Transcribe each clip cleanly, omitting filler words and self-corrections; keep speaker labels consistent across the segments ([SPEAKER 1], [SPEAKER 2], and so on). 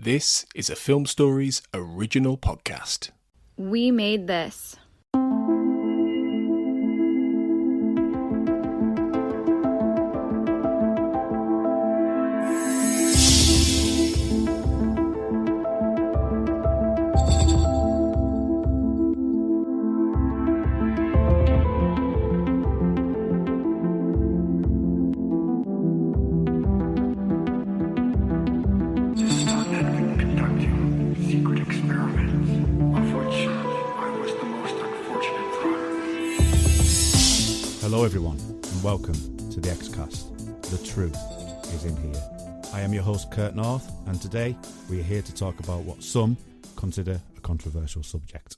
[SPEAKER 1] This is a Film Stories original podcast.
[SPEAKER 2] We made this.
[SPEAKER 3] Hello everyone, and welcome to the X-Cast. The truth is in here. I am your host Kurt North, and today we are here to talk about what some consider a controversial subject.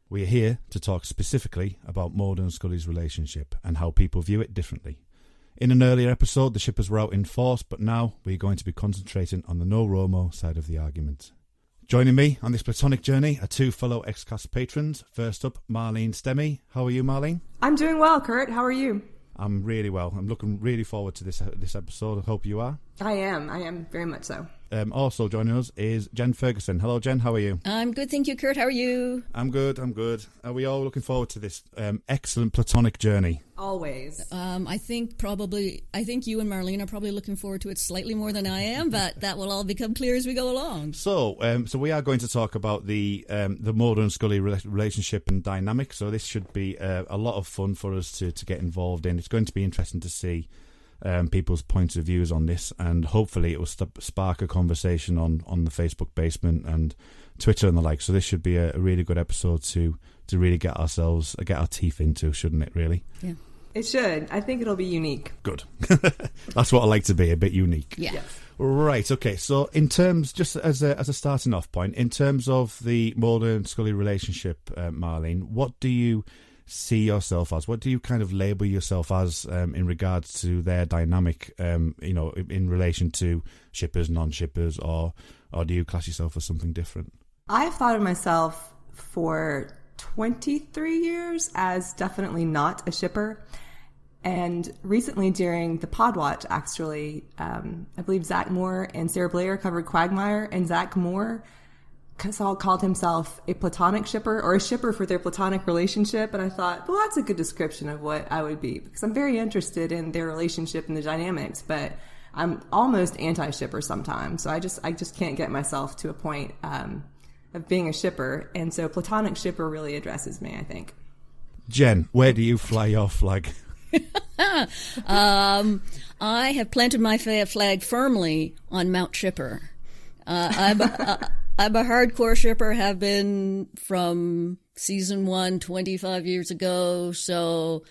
[SPEAKER 3] We are here to talk specifically about Mulder and Scully's relationship and how people view it differently. In an earlier episode, the shippers were out in force, but now we are going to be concentrating on the No-Romo side of the argument. Joining me on this platonic journey are two fellow X-Cast patrons. First up, Marlene Stemme. How are you, Marlene?
[SPEAKER 4] I'm doing well, Kurt. How are you?
[SPEAKER 3] I'm really well. I'm looking really forward to this episode. I hope you are. I
[SPEAKER 4] am very much so.
[SPEAKER 3] Also joining us is Jenn Ferguson. Hello, Jen. How are you?
[SPEAKER 5] I'm good, thank you, Kurt. How are you?
[SPEAKER 3] I'm good. Are we all looking forward to this excellent platonic journey?
[SPEAKER 4] Always.
[SPEAKER 5] I think you and Marlene are probably looking forward to it slightly more than I am, but that will all become clear as we go along.
[SPEAKER 3] So we are going to talk about the Mulder and Scully relationship and dynamic. So this should be a lot of fun for us to get involved in. It's going to be interesting to see people's points of views on this, and hopefully it will spark a conversation on the Facebook basement and Twitter and the like. So this should be a really good episode to really get our teeth into, shouldn't it, really?
[SPEAKER 5] Yeah.
[SPEAKER 4] It should. I think it'll be unique.
[SPEAKER 3] Good. That's what I like to be, a bit unique.
[SPEAKER 5] Yeah.
[SPEAKER 4] Yes.
[SPEAKER 3] Right, okay, so in terms, just as a starting off point, in terms of the Mulder and Scully relationship, Marlene, what do you see yourself as? What do you kind of label yourself as in regards to their dynamic, in relation to shippers, non-shippers, or do you class yourself as something different?
[SPEAKER 4] I've thought of myself for 23 years as definitely not a shipper. And recently during the Podwatch, actually, I believe Zach Moore and Sarah Blair covered Quagmire, and Zach Moore called himself a platonic shipper, or a shipper for their platonic relationship. And I thought, well, that's a good description of what I would be, because I'm very interested in their relationship and the dynamics, but I'm almost anti-shipper sometimes. So I just can't get myself to a point of being a shipper. And so platonic shipper really addresses me, I think. Jen,
[SPEAKER 3] where do you fly your flag?
[SPEAKER 5] I have planted my flag firmly on Mount Shipper. I'm a hardcore shipper, have been from season 1 25 years ago. So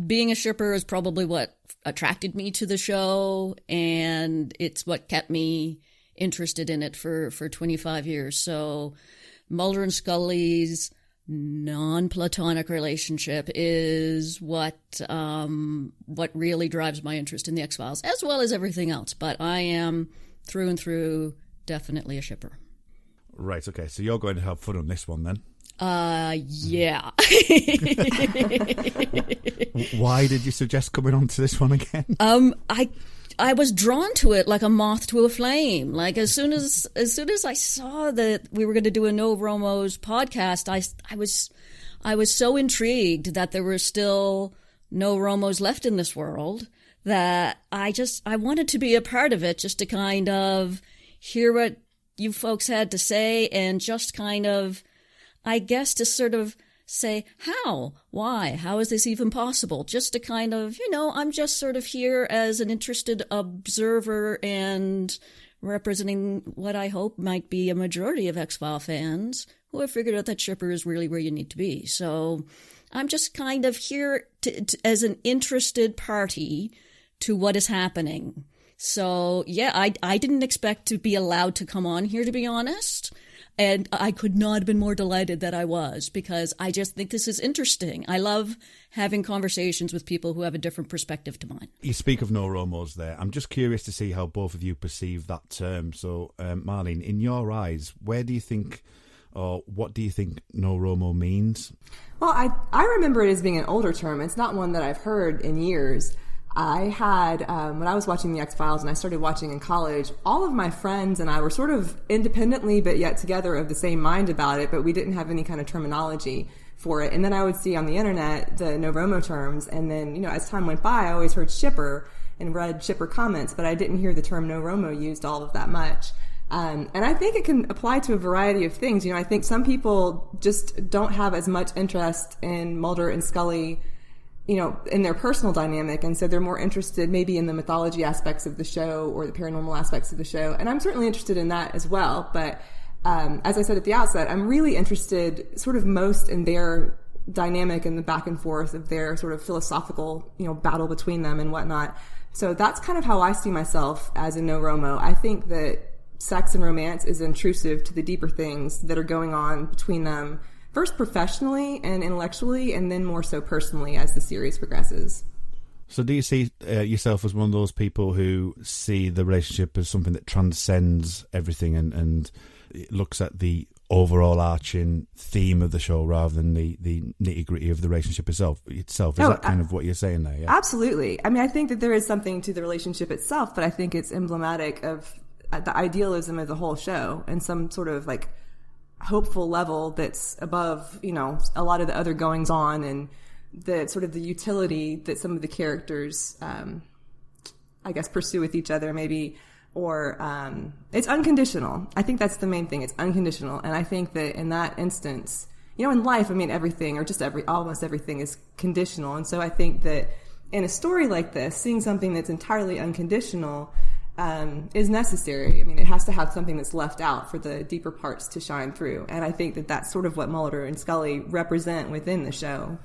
[SPEAKER 5] being a shipper is probably what attracted me to the show, and it's what kept me interested in it for 25 years. So Mulder and Scully's non-platonic relationship is what really drives my interest in the X-Files, as well as everything else. But I am through and through definitely a shipper.
[SPEAKER 3] Right, okay. So you're going to have fun on this one then?
[SPEAKER 5] Yeah.
[SPEAKER 3] Why did you suggest coming on to this one again?
[SPEAKER 5] I was drawn to it like a moth to a flame. Like as soon as I saw that we were going to do a No-Romo's podcast, I was so intrigued that there were still No-Romos left in this world that I wanted to be a part of it, just to kind of hear what you folks had to say, and just kind of, I guess, to sort of say, how, why, how is this even possible? Just to kind of, I'm just sort of here as an interested observer and representing what I hope might be a majority of X-File fans who have figured out that shipper is really where you need to be. So I'm just kind of here as an interested party to what is happening. So, yeah, I didn't expect to be allowed to come on here, to be honest. And I could not have been more delighted that I was, because I just think this is interesting. I love having conversations with people who have a different perspective to mine.
[SPEAKER 3] You speak of No-Romos there. I'm just curious to see how both of you perceive that term. So, Marlene, in your eyes, where do you think, or what do you think No-Romo means?
[SPEAKER 4] Well, I remember it as being an older term. It's not one that I've heard in years. I had, when I was watching The X-Files and I started watching in college, all of my friends and I were sort of independently but yet together of the same mind about it, but we didn't have any kind of terminology for it. And then I would see on the internet the No-Romo terms, and then, as time went by, I always heard shipper and read shipper comments, but I didn't hear the term No-Romo used all of that much. And I think it can apply to a variety of things. I think some people just don't have as much interest in Mulder and Scully, in their personal dynamic, and so they're more interested maybe in the mythology aspects of the show or the paranormal aspects of the show. And I'm certainly interested in that as well. But as I said at the outset, I'm really interested sort of most in their dynamic and the back and forth of their sort of philosophical, battle between them and whatnot. So that's kind of how I see myself as a No-Romo. I think that sex and romance is intrusive to the deeper things that are going on between them, first professionally and intellectually, and then more so personally as the series progresses.
[SPEAKER 3] So do you see yourself as one of those people who see the relationship as something that transcends everything and it looks at the overall arching theme of the show rather than the nitty-gritty of the relationship itself? Is that kind of what you're saying there? Yeah?
[SPEAKER 4] Absolutely. I mean, I think that there is something to the relationship itself, but I think it's emblematic of the idealism of the whole show and some sort of like hopeful level that's above, a lot of the other goings on and the sort of the utility that some of the characters, I guess, pursue with each other maybe, or it's unconditional. I think that's the main thing. It's unconditional. And I think that in that instance, in life, I mean, everything or just almost everything is conditional. And so I think that in a story like this, seeing something that's entirely unconditional is necessary. I mean, it has to have something that's left out for the deeper parts to shine through. And I think that that's sort of what Mulder and Scully represent within the show.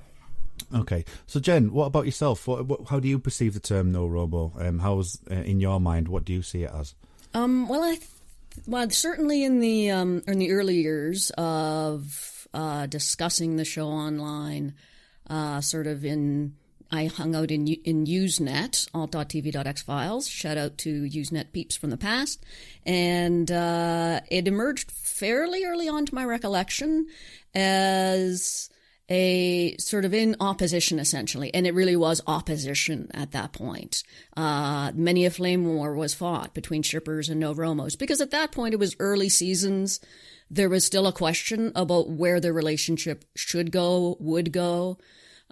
[SPEAKER 3] Okay. So, Jen, what about yourself? How do you perceive the term No-Romo? How's, in your mind, what do you see it as?
[SPEAKER 5] Well, certainly in the early years of discussing the show online, I hung out in Usenet, alt.tv.xfiles. Shout out to Usenet peeps from the past. And it emerged fairly early on to my recollection as a sort of in opposition, essentially. And it really was opposition at that point. Many a flame war was fought between shippers and No-Romos, because at that point it was early seasons. There was still a question about where the relationship should go, would go.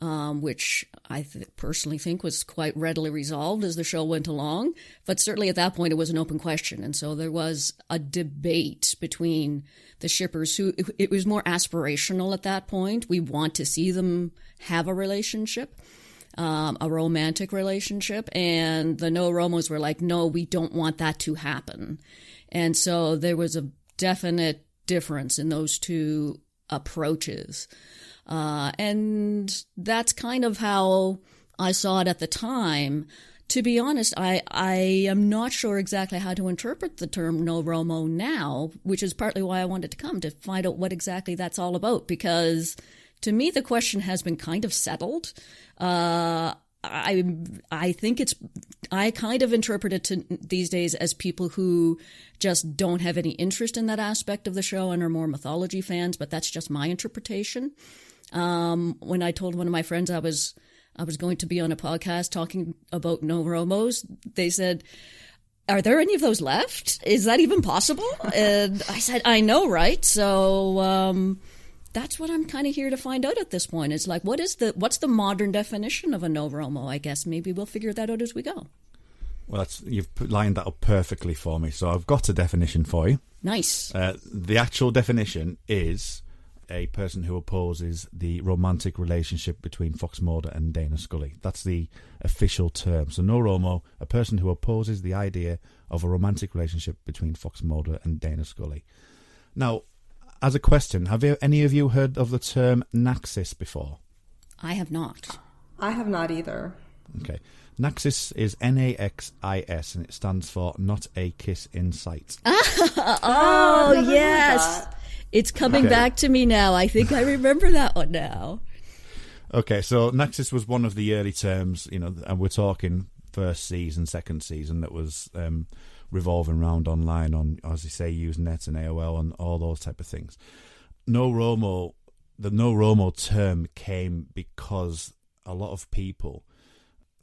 [SPEAKER 5] Which I personally think was quite readily resolved as the show went along. But certainly at that point, it was an open question. And so there was a debate between the shippers who it was more aspirational at that point. We want to see them have a relationship, a romantic relationship. And the No-Romos were like, no, we don't want that to happen. And so there was a definite difference in those two approaches. And that's kind of how I saw it at the time. To be honest, I am not sure exactly how to interpret the term No-Romo now, which is partly why I wanted to come to find out what exactly that's all about. Because to me, the question has been kind of settled. I think I kind of interpret it these days as people who just don't have any interest in that aspect of the show and are more mythology fans, but that's just my interpretation. When I told one of my friends I was going to be on a podcast talking about No-Romos, they said, are there any of those left? Is that even possible? And I said, I know, right? So that's what I'm kind of here to find out at this point. It's like, what's the modern definition of a No-Romo? I guess maybe we'll figure that out as we go.
[SPEAKER 3] Well, you've lined that up perfectly for me. So I've got a definition for you.
[SPEAKER 5] Nice.
[SPEAKER 3] The actual definition is a person who opposes the romantic relationship between Fox Mulder and Dana Scully. That's the official term. So No-Romo, a person who opposes the idea of a romantic relationship between Fox Mulder and Dana Scully. Now, as a question, have any of you heard of the term Naxis before?
[SPEAKER 5] I have not.
[SPEAKER 4] I have not either.
[SPEAKER 3] Okay. Naxis is Naxis, and it stands for Not a Kiss in Sight.
[SPEAKER 5] Oh, yes. It's coming back to me now. I think I remember that one now.
[SPEAKER 3] Okay, so Naxis was one of the early terms, and we're talking first season, second season, that was revolving around online on, as you say, Usenet and AOL and all those type of things. The No-Romo term came because a lot of people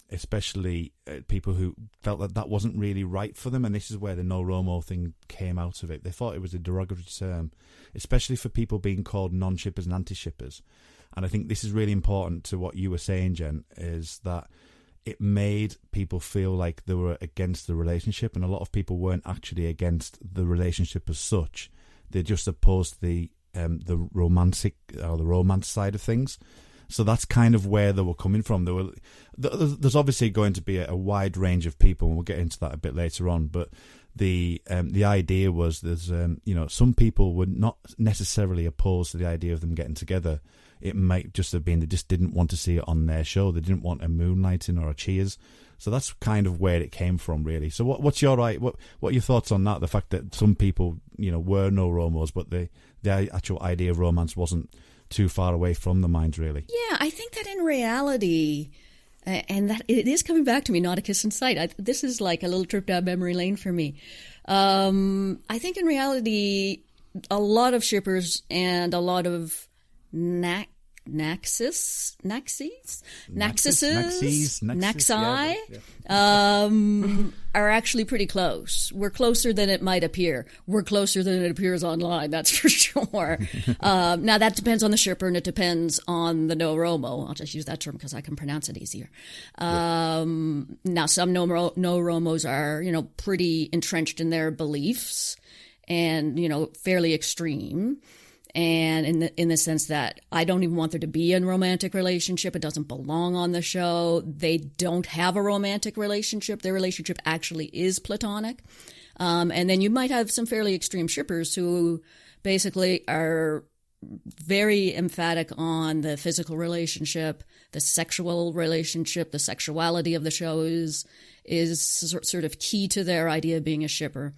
[SPEAKER 3] especially people who felt that that wasn't really right for them, and this is where the No-Romo thing came out of it. They thought it was a derogatory term, especially for people being called non-shippers and anti-shippers. And I think this is really important to what you were saying, Jen, is that it made people feel like they were against the relationship, and a lot of people weren't actually against the relationship as such. They just opposed the romantic or the romance side of things. So that's kind of where they were coming from. There's obviously going to be a wide range of people, and we'll get into that a bit later on. But the idea was there's some people were not necessarily opposed to the idea of them getting together. It might just have been they just didn't want to see it on their show. They didn't want a Moonlighting or a Cheers. So that's kind of where it came from, really. So what's your what are your thoughts on that? The fact that some people were No-Romos, but the actual idea of romance wasn't too far away from the minds, really.
[SPEAKER 5] Yeah, I think that in reality, and that it is coming back to me, not a kiss in sight. This is like a little trip down memory lane for me. I think in reality, a lot of shippers and a lot of Naxis, are actually pretty close. We're closer than it might appear. We're closer than it appears online, that's for sure. Now, that depends on the shipper, and it depends on the No-Romo. I'll just use that term because I can pronounce it easier. Now, some No-Romos are, pretty entrenched in their beliefs and, fairly extreme. And in the sense that I don't even want there to be a romantic relationship. It doesn't belong on the show. They don't have a romantic relationship. Their relationship actually is platonic. And then you might have some fairly extreme shippers who basically are very emphatic on the physical relationship, the sexual relationship, the sexuality of the show is sort of key to their idea of being a shipper.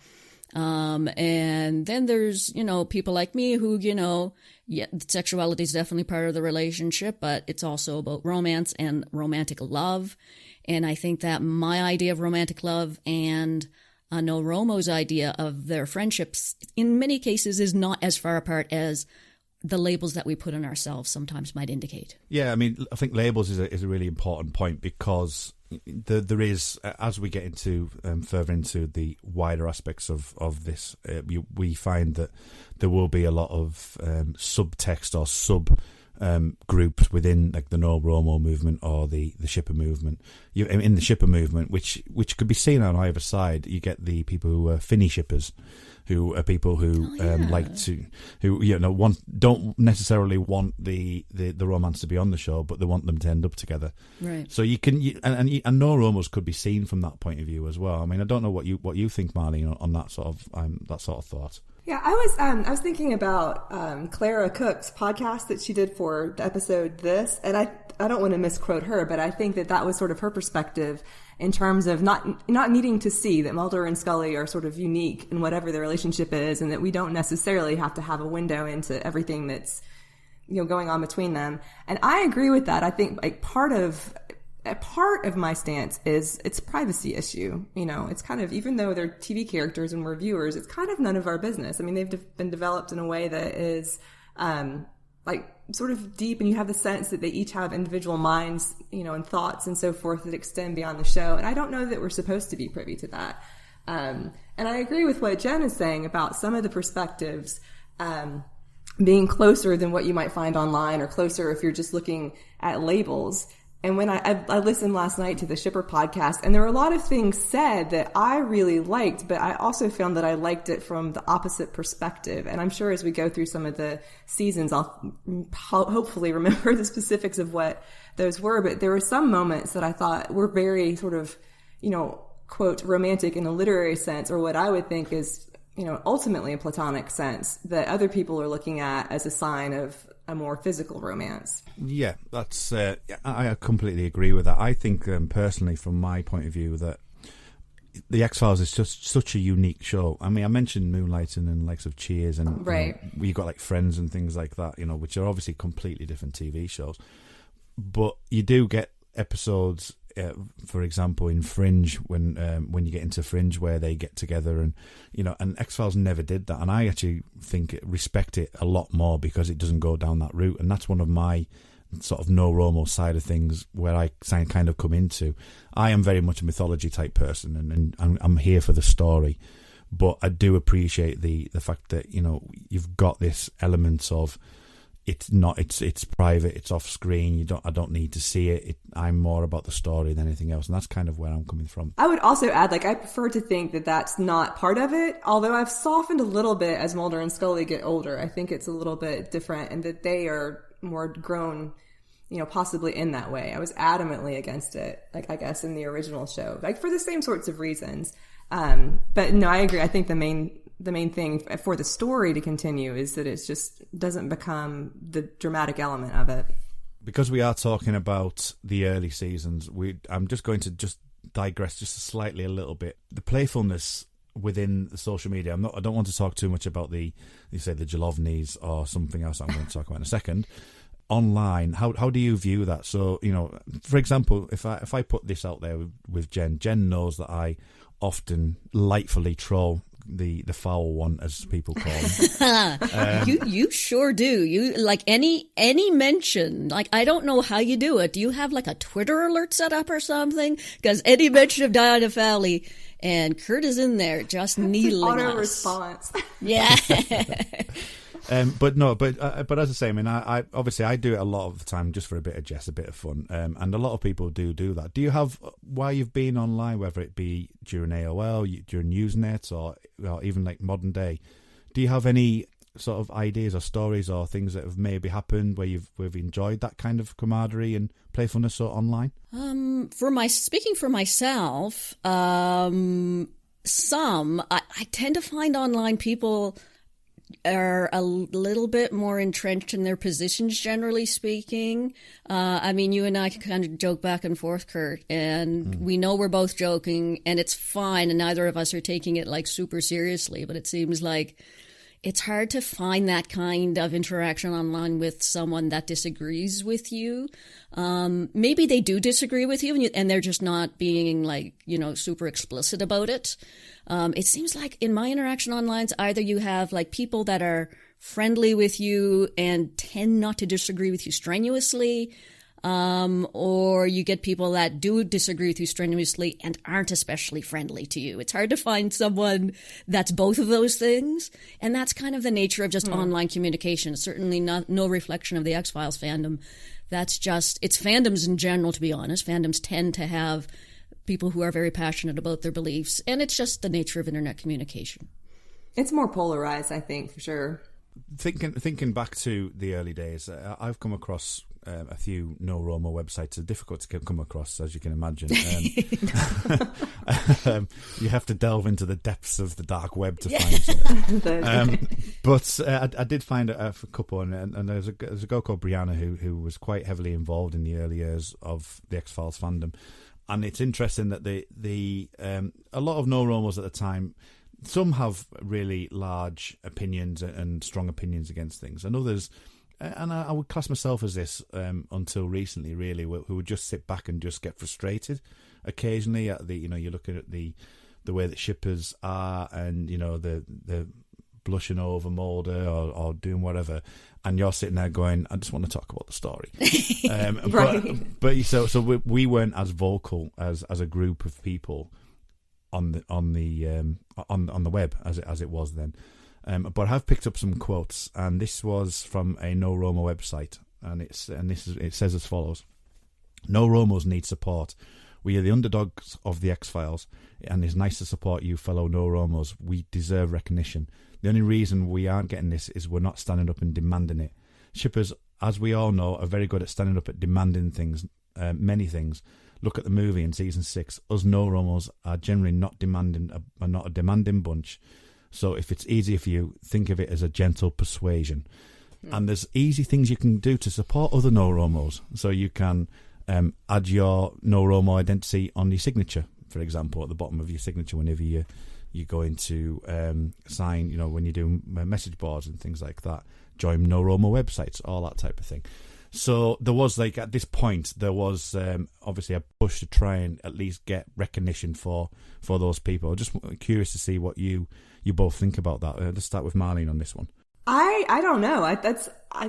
[SPEAKER 5] And then there's, people like me who, sexuality is definitely part of the relationship, but it's also about romance and romantic love. And I think that my idea of romantic love and No-Romo's idea of their friendships in many cases is not as far apart as the labels that we put on ourselves sometimes might indicate.
[SPEAKER 3] Yeah, I mean, I think labels is a really important point because there is, as we get into further into the wider aspects of this, we find that there will be a lot of subtext or groups within like the No-Romo movement or the shipper movement. In the shipper movement, which could be seen on either side, you get the people who are finny shippers, who are people who don't necessarily want the romance to be on the show, but they want them to end up together.
[SPEAKER 5] Right.
[SPEAKER 3] So and No-Romos could be seen from that point of view as well. I mean, I don't know what you think, Marlene, on that sort of thought.
[SPEAKER 4] Yeah, I was thinking about Clara Cook's podcast that she did for the episode This, and I don't want to misquote her, but I think that was sort of her perspective in terms of not needing to see that Mulder and Scully are sort of unique in whatever their relationship is, and that we don't necessarily have to have a window into everything that's going on between them. And I agree with that. I think like part of my stance is it's a privacy issue. It's kind of, even though they're TV characters and we're viewers, it's kind of none of our business. I mean, they've been developed in a way that is sort of deep, and you have the sense that they each have individual minds, and thoughts and so forth that extend beyond the show. And I don't know that we're supposed to be privy to that. And I agree with what Jen is saying about some of the perspectives being closer than what you might find online, or closer if you're just looking at labels. And when I listened last night to the Shipper podcast, and there were a lot of things said that I really liked, but I also found that I liked it from the opposite perspective. And I'm sure as we go through some of the seasons, I'll hopefully remember the specifics of what those were. But there were some moments that I thought were very sort of, quote, romantic in a literary sense, or what I would think is, ultimately a platonic sense that other people are looking at as a sign of a more physical romance.
[SPEAKER 3] Yeah, that's I completely agree with that. I think personally, from my point of view, that the X-Files is just such a unique show. I mean, I mentioned Moonlighting and likes of Cheers, and
[SPEAKER 4] right.
[SPEAKER 3] You got like Friends and things like that, which are obviously completely different TV shows. But you do get episodes, for example, in Fringe, when you get into Fringe, where they get together, and and X-Files never did that, and I actually respect it a lot more because it doesn't go down that route, and that's one of my sort of No-Romo side of things where I kind of come into. I am very much a mythology type person, and I'm here for the story. But I do appreciate the fact that, you know, you've got this element of it's private, it's off screen. I don't need to see it. I'm more about the story than anything else, and that's kind of where I'm coming from.
[SPEAKER 4] I would also add, like, I prefer to think that that's not part of it. Although I've softened a little bit as Mulder and Scully get older. I think it's a little bit different, and that they are more grown, you know, possibly in that way. I was adamantly against it, like, I guess in the original show, like for the same sorts of reasons. But no, I agree. I think the main thing for the story to continue is that it just doesn't become the dramatic element of it.
[SPEAKER 3] Because we are talking about the early seasons, I'm just going to digress just a little bit. The playfulness within the social media. I don't want to talk too much about the Jalovnis or something else I'm going to talk about in a second. Online, how do you view that? So, you know, for example, if I put this out there with Jen knows that I often lightfully troll the foul one, as people call him.
[SPEAKER 5] You sure do. You like any mention. Like, I don't know how you do it. Do you have like a Twitter alert set up or something? Because any mention of Deana Foley and Kurt is in there just needling
[SPEAKER 4] auto
[SPEAKER 5] us.
[SPEAKER 4] Response.
[SPEAKER 5] Yeah.
[SPEAKER 3] But as I say, I mean, I obviously I do it a lot of the time just for a bit of jest, a bit of fun, and a lot of people do that. Do you have, while you've been online, whether it be during AOL, during Usenet, or even like modern day, do you have any sort of ideas or stories or things that have maybe happened where you've enjoyed that kind of camaraderie and playfulness or online?
[SPEAKER 5] Speaking for myself, I tend to find online people are a little bit more entrenched in their positions, generally speaking. I mean, you and I can kind of joke back and forth, Kurt, and we know we're both joking, and it's fine, and neither of us are taking it like super seriously, but it seems like it's hard to find that kind of interaction online with someone that disagrees with you. Maybe they do disagree with you, and they're just not being, like, you know, super explicit about it. It seems like in my interaction online, either you have like people that are friendly with you and tend not to disagree with you strenuously, or you get people that do disagree with you strenuously and aren't especially friendly to you. It's hard to find someone that's both of those things, and that's kind of the nature of just online communication. It's certainly no reflection of the X-Files fandom. That's just, it's fandoms in general, to be honest. Fandoms tend to have people who are very passionate about their beliefs, and it's just the nature of internet communication.
[SPEAKER 4] It's more polarized, I think, for sure.
[SPEAKER 3] Thinking back to the early days, I've come across a few No-Romo websites. They're difficult to come across, as you can imagine. You have to delve into the depths of the dark web to find it. But I did find a couple, and there's a girl called Brianna who was quite heavily involved in the early years of the X-Files fandom. And it's interesting that a lot of No-Romos at the time, some have really large opinions and strong opinions against things, and others, and I would class myself as this until recently, really, who would just sit back and just get frustrated occasionally at you're looking at the way that shippers are, and, you know, the blushing over Mulder or doing whatever, and you're sitting there going, I just want to talk about the story.
[SPEAKER 4] Right.
[SPEAKER 3] But so we weren't as vocal as a group of people on the web as it was then. But I have picked up some quotes, and this was from a No-Romo website, and it says as follows: No-Romos need support. We are the underdogs of the X-Files, and it's nice to support you, fellow No-Romos. We deserve recognition. The only reason we aren't getting this is we're not standing up and demanding it. Shippers, as we all know, are very good at standing up at demanding things, many things. Look at the movie in season 6. Us No-Romos are generally not a demanding bunch. So if it's easier for you, think of it as a gentle persuasion. And there's easy things you can do to support other No-Romos. So you can add your No-Romo identity on your signature, for example, at the bottom of your signature whenever you're going to sign, you know, when you do message boards and things like that. Join No-Romo websites, all that type of thing. So there was, like, at this point, there was obviously a push to try and at least get recognition for those people. Just curious to see what you both think about that. Let's start with Marlene on this one.
[SPEAKER 4] I don't know. I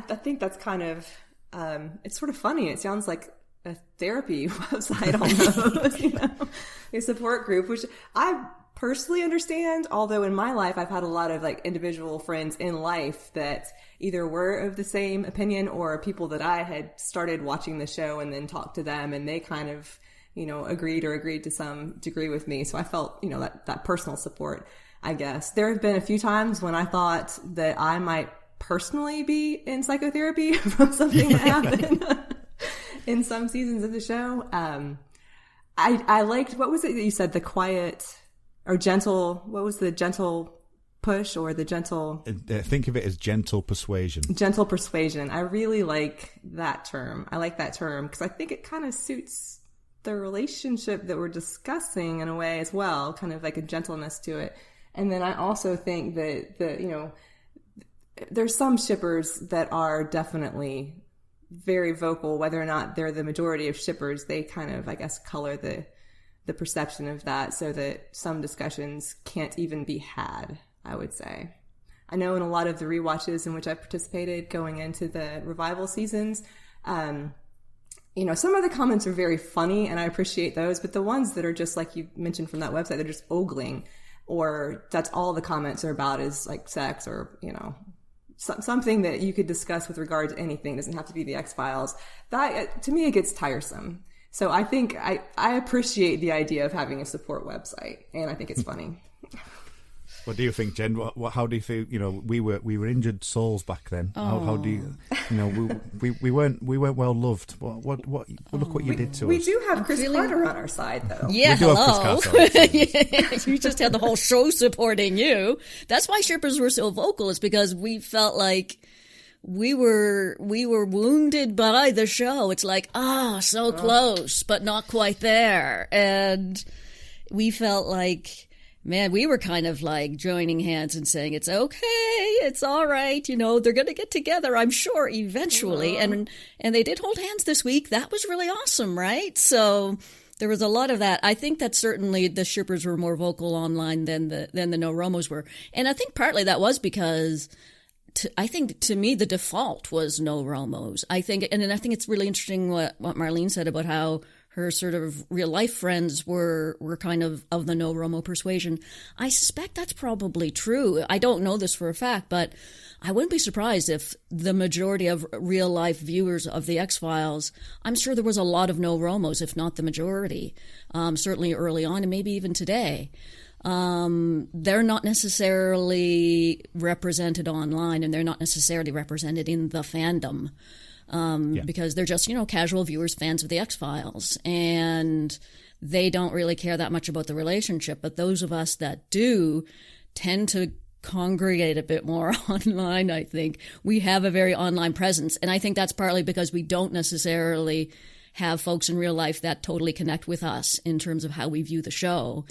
[SPEAKER 4] think that's kind of It's sort of funny. It sounds like a therapy website almost, a support group, which I personally understand. Although in my life, I've had a lot of like individual friends in life that either were of the same opinion or people that I had started watching the show and then talked to them and they kind of, agreed to some degree with me. So I felt, that personal support, I guess. There have been a few times when I thought that I might personally be in psychotherapy from something that happened in some seasons of the show. I liked, what was it that you said, the quiet or gentle, what was the gentle push or the gentle...
[SPEAKER 3] Think of it as gentle persuasion.
[SPEAKER 4] Gentle persuasion. I really like that term. I like that term because I think it kind of suits the relationship that we're discussing in a way as well, kind of like a gentleness to it. And then I also think that, there's some shippers that are definitely very vocal, whether or not they're the majority of shippers. They kind of, I guess, color the perception of that so that some discussions can't even be had, I would say. I know in a lot of the rewatches in which I've participated going into the revival seasons, some of the comments are very funny and I appreciate those, but the ones that are just like you mentioned from that website, they're just ogling, or that's all the comments are about is like sex or, something that you could discuss with regard to anything. It doesn't have to be the X-Files. That, to me, it gets tiresome. So I think I appreciate the idea of having a support website, and I think it's funny.
[SPEAKER 3] What do you think, Jen? How do you feel? We were injured souls back then.
[SPEAKER 5] Oh.
[SPEAKER 3] How do you? We weren't well loved. What look what you did to us.
[SPEAKER 4] We do have Chris Carter on our side, though.
[SPEAKER 5] Yeah,
[SPEAKER 3] we do have Chris Carter.
[SPEAKER 5] You just had the whole show supporting you. That's why shippers were so vocal. It's because we felt like we were wounded by the show. It's like, so close, but not quite there. And we felt like, man, we were kind of like joining hands and saying, it's okay, it's all right, they're going to get together, I'm sure, eventually. And they did hold hands this week. That was really awesome, right? So there was a lot of that. I think that certainly the shippers were more vocal online than the No-Romos were. And I think partly that was because I think to me the default was No-Romos. I think it's really interesting what Marlene said about how her sort of real life friends were kind of the No-Romo persuasion. I suspect that's probably true. I don't know this for a fact, but I wouldn't be surprised if the majority of real life viewers of the X-Files, I'm sure there was a lot of No-Romos, if not the majority, certainly early on and maybe even today. They're not necessarily represented online and they're not necessarily represented in the fandom. Because they're just, casual viewers, fans of the X-Files, and they don't really care that much about the relationship. But those of us that do tend to congregate a bit more online, I think. We have a very online presence, and I think that's partly because we don't necessarily have folks in real life that totally connect with us in terms of how we view the show.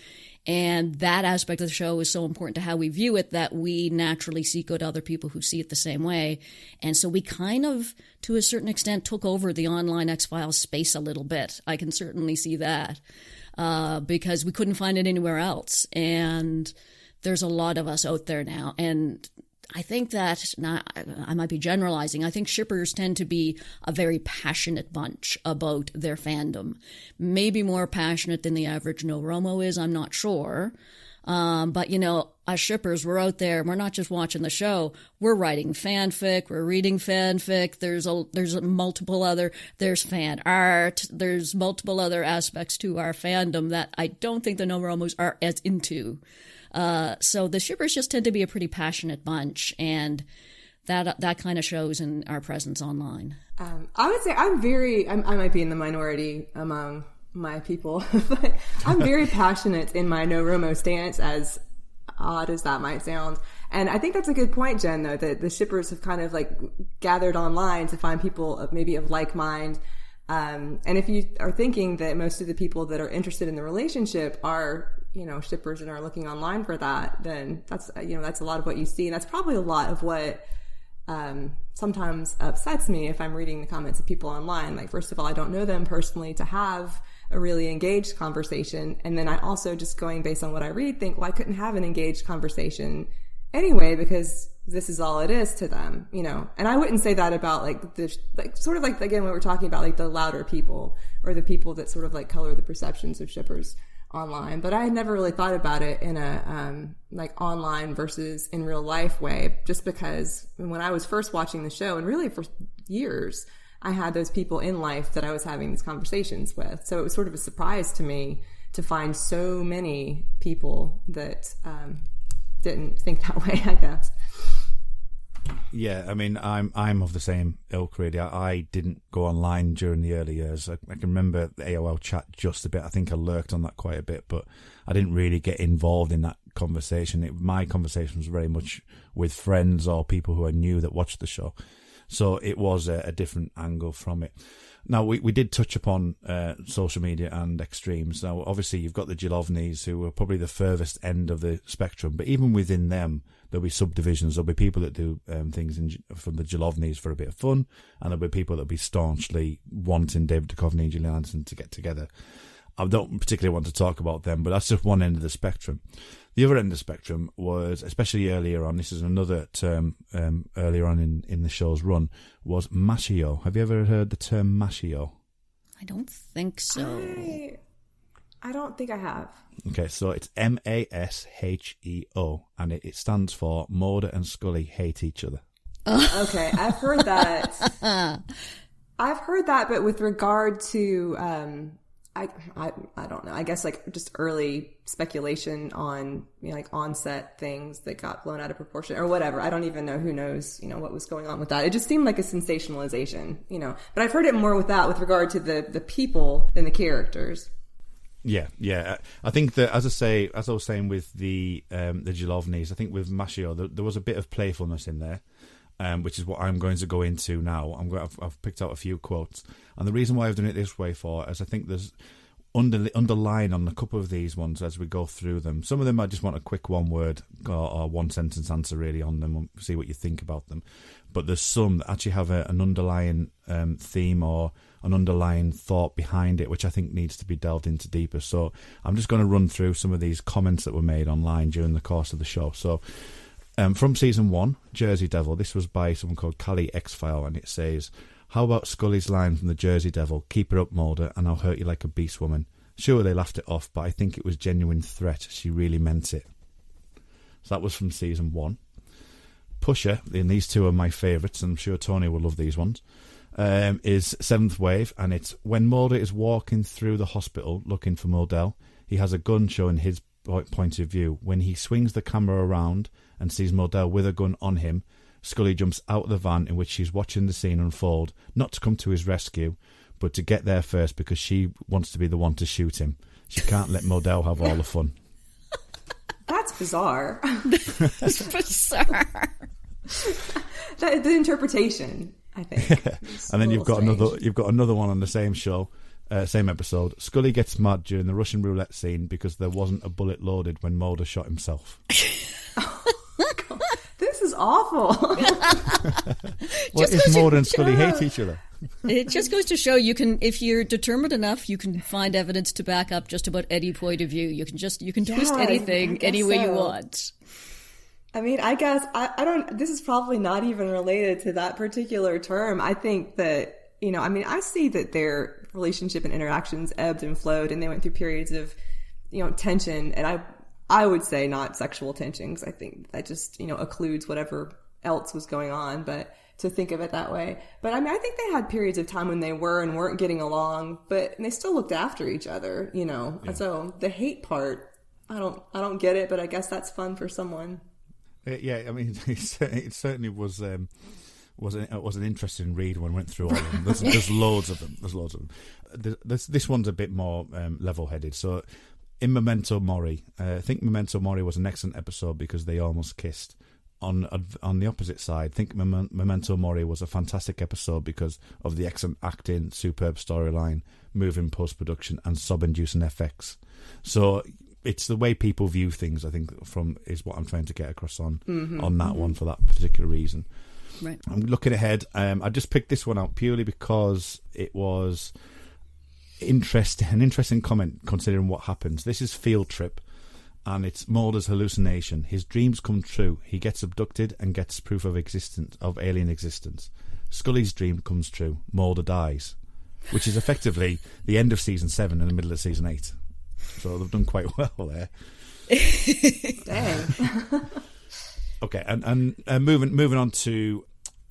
[SPEAKER 5] And that aspect of the show is so important to how we view it that we naturally seek out other people who see it the same way. And so we kind of, to a certain extent, took over the online X-Files space a little bit. I can certainly see that because we couldn't find it anywhere else. And there's a lot of us out there now. And I think that, I might be generalizing, I think shippers tend to be a very passionate bunch about their fandom. Maybe more passionate than the average No-Romo is, I'm not sure. But, us shippers, we're out there, we're not just watching the show, we're writing fanfic, we're reading fanfic, there's fan art, there's multiple other aspects to our fandom that I don't think the No-Romos are as into. So the shippers just tend to be a pretty passionate bunch, and that kind of shows in our presence online.
[SPEAKER 4] I would say I might be in the minority among my people, but I'm very passionate in my No-Romo stance, as odd as that might sound. And I think that's a good point, Jen, though, that the shippers have kind of like gathered online to find people maybe of like mind. And if you are thinking that most of the people that are interested in the relationship are, shippers and are looking online for that, then that's a lot of what you see. And that's probably a lot of what sometimes upsets me if I'm reading the comments of people online. Like, first of all, I don't know them personally to have a really engaged conversation. And then I also, just going based on what I read, think, well, I couldn't have an engaged conversation anyway, because this is all it is to them, you know. And I wouldn't say that about sort of like, again, when we're talking about like the louder people or the people that sort of like color the perceptions of shippers online. But I had never really thought about it in a like online versus in real life way, just because when I was first watching the show, and really for years, I had those people in life that I was having these conversations with. So it was sort of a surprise to me to find so many people that didn't think that way, I guess.
[SPEAKER 3] Yeah, I mean, I'm of the same ilk, really. I didn't go online during the early years. I can remember the AOL chat just a bit. I think I lurked on that quite a bit, but I didn't really get involved in that conversation. My conversation was very much with friends or people who I knew that watched the show. So it was a different angle from it. Now, we did touch upon social media and extremes. Now, obviously, you've got the Jilovnis, who are probably the furthest end of the spectrum. But even within them, there'll be subdivisions. There'll be people that do things from the Jilovnis for a bit of fun, and there'll be people that'll be staunchly wanting David Duchovny and Gillian Anderson to get together. I don't particularly want to talk about them, but that's just one end of the spectrum. The other end of the spectrum was, especially earlier on, this is another term earlier on in the show's run, was mashio. Have you ever heard the term mashio?
[SPEAKER 5] I don't think so.
[SPEAKER 4] I don't think I have.
[SPEAKER 3] Okay, so it's MASHEO, and it stands for Mulder and Scully hate each other.
[SPEAKER 4] Okay, I've heard that. I've heard that, but with regard to... I don't know. I guess like just early speculation on, you know, like on-set things that got blown out of proportion or whatever. I don't even know. Who knows, you know, what was going on with that. It just seemed like a sensationalization, you know. But I've heard it more with that, with regard to the people than the characters.
[SPEAKER 3] Yeah. I think that, as I was saying with the Jilovnis, I think with Mashio, there was a bit of playfulness in there. Which is what I'm going to go into now. I've picked out a few quotes. And the reason why I've done it this way is I think there's underlying on a couple of these ones as we go through them. Some of them I just want a quick one-word or one-sentence answer really on them, and see what you think about them. But there's some that actually have an underlying theme or an underlying thought behind it, which I think needs to be delved into deeper. So I'm just going to run through some of these comments that were made online during the course of the show. So... from season 1, Jersey Devil, this was by someone called Callie X-File, and it says, "How about Scully's line from the Jersey Devil, 'Keep her up, Mulder, and I'll hurt you like a beast woman'? Sure, they laughed it off, but I think it was genuine threat. She really meant it." So that was from season 1. Pusher, and these two are my favourites, and I'm sure Tony will love these ones, is Seventh Wave, and it's, "When Mulder is walking through the hospital looking for Muldell, he has a gun showing his point of view. When he swings the camera around and sees Muldell with a gun on him, Scully jumps out of the van in which she's watching the scene unfold, not to come to his rescue, but to get there first because she wants to be the one to shoot him. She can't let Muldell have all the fun."
[SPEAKER 4] That's bizarre.
[SPEAKER 5] That's bizarre.
[SPEAKER 4] The interpretation, I think.
[SPEAKER 3] And then you've got another one on the same show. Same episode. "Scully gets mad during the Russian roulette scene because there wasn't a bullet loaded when Mulder shot himself."
[SPEAKER 4] This is awful.
[SPEAKER 3] What if Mulder and Scully hate each other?
[SPEAKER 5] It just goes to show you can, if you're determined enough, you can find evidence to back up just about any point of view. You can twist anything any way you want.
[SPEAKER 4] I mean, I guess I don't. This is probably not even related to that particular term. I think that, you know, I mean, I see that their relationship and interactions ebbed and flowed, and they went through periods of, you know, tension. And I would say not sexual tension, because I think that just, you know, occludes whatever else was going on. But to think of it that way. But I mean, I think they had periods of time when they were and weren't getting along, but they still looked after each other, you know. Yeah. So the hate part, I don't get it, but I guess that's fun for someone.
[SPEAKER 3] Yeah, I mean, it certainly was. Was an interesting read when I went through all of them. There's loads of them. This one's a bit more level-headed. So, in Memento Mori, I think Memento Mori was an excellent episode because they almost kissed. On the opposite side, I think Memento Mori was a fantastic episode because of the excellent acting, superb storyline, moving post-production, and sob-inducing FX. So it's the way people view things, I think, is what I'm trying to get across on that one for that particular reason.
[SPEAKER 5] Right.
[SPEAKER 3] I'm looking ahead. I just picked this one out purely because it was an interesting comment considering what happens. This is Field Trip, and it's Mulder's hallucination. His dreams come true. He gets abducted and gets proof of alien existence. Scully's dream comes true. Mulder dies, which is effectively the end of season 7 and the middle of season 8. So they've done quite well there.
[SPEAKER 4] Dang.
[SPEAKER 3] Okay, and moving on to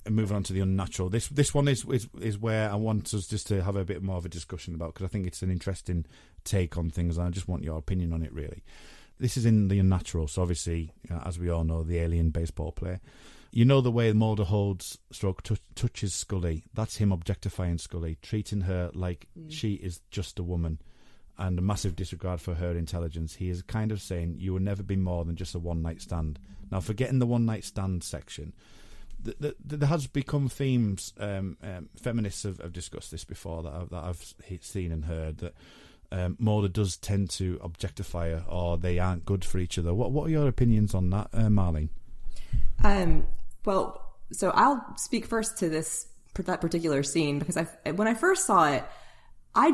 [SPEAKER 3] the unnatural. This one is where I want us just to have a bit more of a discussion about, because I think it's an interesting take on things, and I just want your opinion on it, really. This is in the unnatural. So obviously, as we all know, the alien baseball player. You know the way Mulder touches Scully. That's him objectifying Scully, treating her like she is just a woman, and a massive disregard for her intelligence. He is kind of saying, you will never be more than just a one-night stand. Now, forgetting the one-night stand section, there has become themes, feminists have discussed this before, that I've seen and heard, that Mulder does tend to objectify her, or they aren't good for each other. What are your opinions on that, Marlene?
[SPEAKER 4] Well, so I'll speak first to that particular scene, because when I first saw it, I'm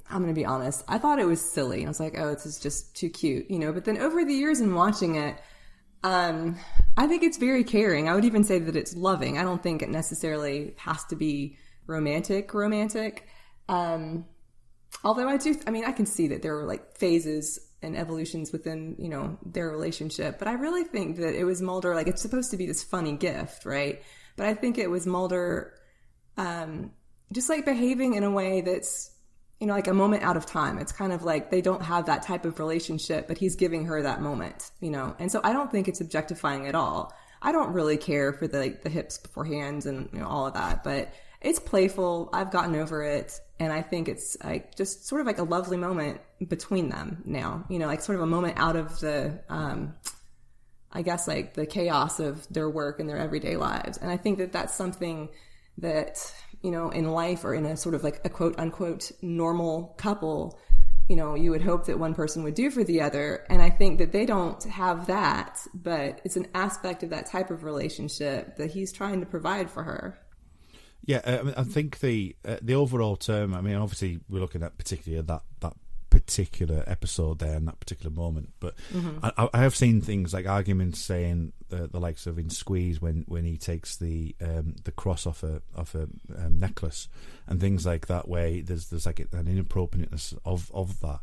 [SPEAKER 4] going to be honest, I thought it was silly. I was like, oh, this is just too cute, But then over the years in watching it, I think it's very caring. I would even say that it's loving. I don't think it necessarily has to be romantic. Although I can see that there were like phases and evolutions within, their relationship. But I really think that it was Mulder, like, it's supposed to be this funny gift, right? But I think it was Mulder just like behaving in a way that's, like a moment out of time. It's kind of like they don't have that type of relationship, but he's giving her that moment, And so I don't think it's objectifying at all. I don't really care for the hips beforehand and all of that, but it's playful. I've gotten over it. And I think it's like just sort of like a lovely moment between them now, like sort of a moment out of the, I guess, like the chaos of their work and their everyday lives. And I think that that's something that, in life, or in a sort of like a quote unquote normal couple, you would hope that one person would do for the other. And I think that they don't have that, but it's an aspect of that type of relationship that he's trying to provide for her.
[SPEAKER 3] Yeah, I think the overall term, obviously we're looking at particularly that particular episode there and that particular moment, but I have seen things like arguments saying the likes of in Squeeze when he takes the cross off a necklace and things like that, where there's like an inappropriateness of that,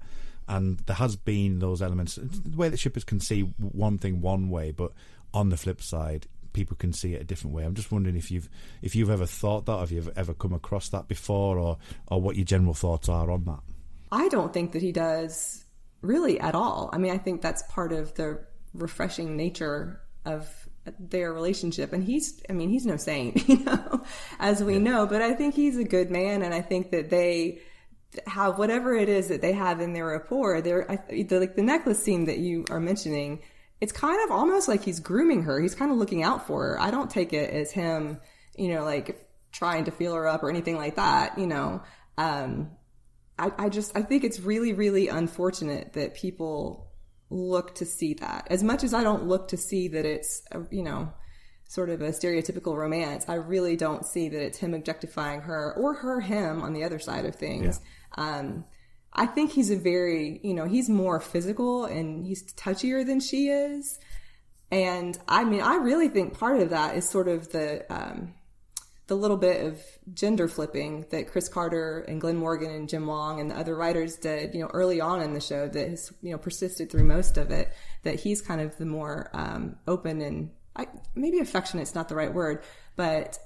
[SPEAKER 3] and there has been those elements, the way that shippers can see one thing one way, but on the flip side people can see it a different way. I'm just wondering if you've ever thought that, have you ever come across that before, or what your general thoughts are on that?
[SPEAKER 4] I don't think that he does really at all. I think that's part of the refreshing nature of their relationship. And he's no saint, as we know, but I think he's a good man. And I think that they have whatever it is that they have in their rapport. Like the necklace scene that you are mentioning, it's kind of almost like he's grooming her. He's kind of looking out for her. I don't take it as him, like trying to feel her up or anything like that, I think it's really, really unfortunate that people look to see that. As much as I don't look to see that it's, sort of a stereotypical romance, I really don't see that it's him objectifying her or her him on the other side of things. Yeah. I think he's he's more physical and he's touchier than she is. And I really think part of that is sort of the little bit of gender flipping that Chris Carter and Glenn Morgan and Jim Long and the other writers did, early on in the show, that has, persisted through most of it, that he's kind of the more open and maybe affectionate's not the right word, but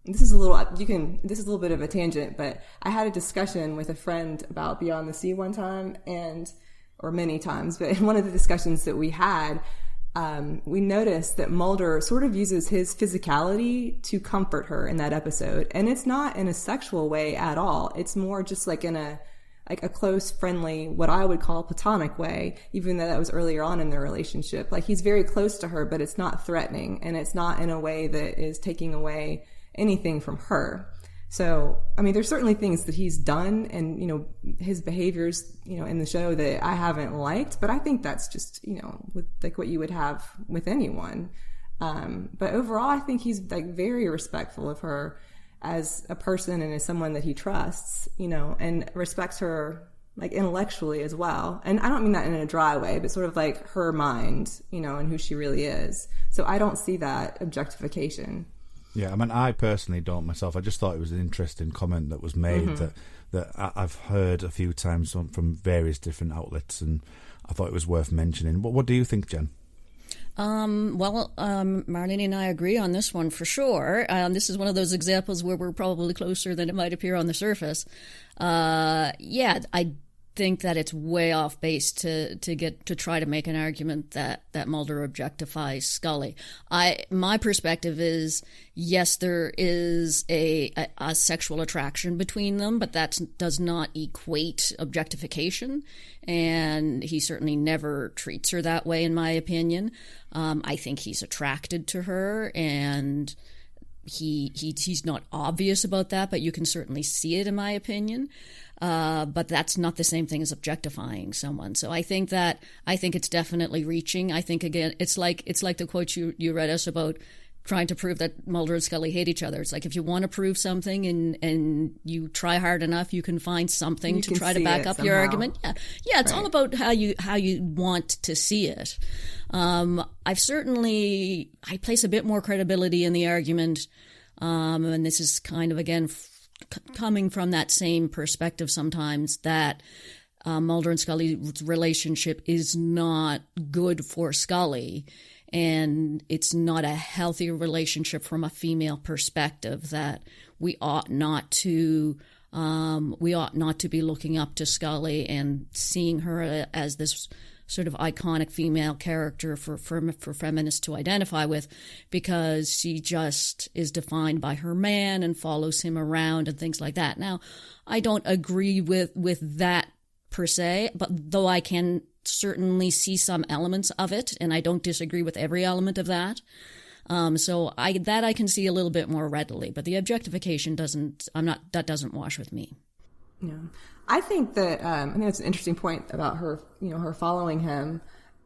[SPEAKER 4] this is a little bit of a tangent, but I had a discussion with a friend about Beyond the Sea one time, or many times, but in one of the discussions that we had, we noticed that Mulder sort of uses his physicality to comfort her in that episode. And it's not in a sexual way at all. It's more just like in a close, friendly, what I would call platonic way, even though that was earlier on in their relationship. Like, he's very close to her, but it's not threatening, and it's not in a way that is taking away anything from her. So, there's certainly things that he's done and, his behaviors, in the show that I haven't liked, but I think that's just, with like what you would have with anyone. But overall, I think he's like very respectful of her as a person and as someone that he trusts, and respects her like intellectually as well. And I don't mean that in a dry way, but sort of like her mind, you know, and who she really is. So I don't see that objectification.
[SPEAKER 3] Yeah, I mean, I personally don't myself. I just thought it was an interesting comment that was made that I've heard a few times from various different outlets, and I thought it was worth mentioning. What do you think, Jen?
[SPEAKER 5] Marlene and I agree on this one for sure. This is one of those examples where we're probably closer than it might appear on the surface. I think that it's way off base to try to make an argument that Mulder objectifies Scully. My perspective is, yes, there is a sexual attraction between them, but that does not equate objectification, and he certainly never treats her that way, in my opinion. I think he's attracted to her, and he's not obvious about that, but you can certainly see it, in my opinion. But that's not the same thing as objectifying someone. So I think it's definitely reaching. I think, again, it's like the quote you read us about trying to prove that Mulder and Scully hate each other. It's like, if you want to prove something and you try hard enough, you can find something to try to back up your argument. Yeah, it's all about how you want to see it. I place a bit more credibility in the argument, and this is kind of, again, coming from that same perspective sometimes, that Mulder and Scully's relationship is not good for Scully, and it's not a healthy relationship from a female perspective, that we ought not to be looking up to Scully and seeing her as this sort of iconic female character for feminists to identify with, because she just is defined by her man and follows him around and things like that. Now, I don't agree with that per se, but though I can certainly see some elements of it, and I don't disagree with every element of that. So I can see a little bit more readily, but the objectification doesn't wash with me.
[SPEAKER 4] Yeah. I think that I think that's an interesting point about her, her following him.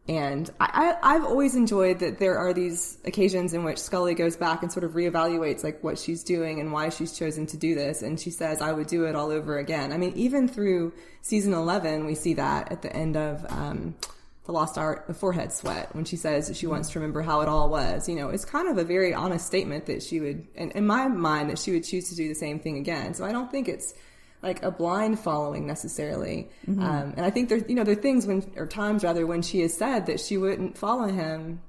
[SPEAKER 4] And I've always enjoyed that there are these occasions in which Scully goes back and sort of reevaluates like what she's doing and why she's chosen to do this. And she says, I would do it all over again. I mean, even through season 11, we see that at the end of The Lost Art of Forehead Sweat, when she says she wants to remember how it all was. It's kind of a very honest statement that she would, in my mind, that she would choose to do the same thing again. So I don't think it's like a blind following necessarily. And I think there are things times when she has said that she wouldn't follow him,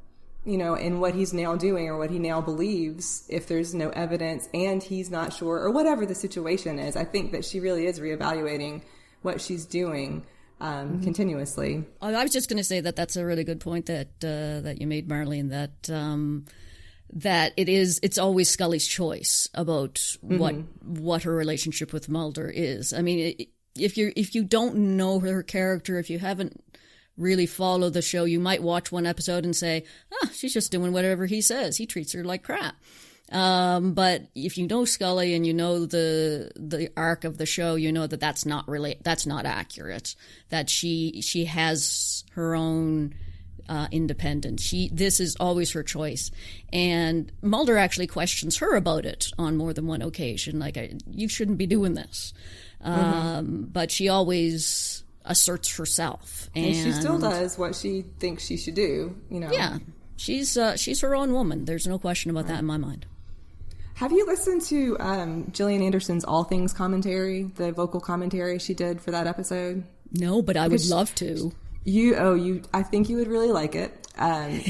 [SPEAKER 4] in what he's now doing or what he now believes, if there's no evidence and he's not sure, or whatever the situation is. I think that she really is reevaluating what she's doing continuously.
[SPEAKER 5] I was just going to say that that's a really good point that you made, Marlene, that it's always Scully's choice about what her relationship with Mulder is. I mean, if you don't know her character, if you haven't really followed the show, you might watch one episode and say, she's just doing whatever he says. He treats her like crap. But if you know Scully and you know the arc of the show, you know that's not accurate. That she has her own independent. This is always her choice. And Mulder actually questions her about it on more than one occasion. Like, you shouldn't be doing this. But she always asserts herself. And
[SPEAKER 4] she still does what she thinks she should do,
[SPEAKER 5] Yeah. She's her own woman. There's no question about that in my mind.
[SPEAKER 4] Have you listened to Gillian Anderson's All Things commentary, the vocal commentary she did for that episode?
[SPEAKER 5] No, but I would love to.
[SPEAKER 4] I think you would really like it.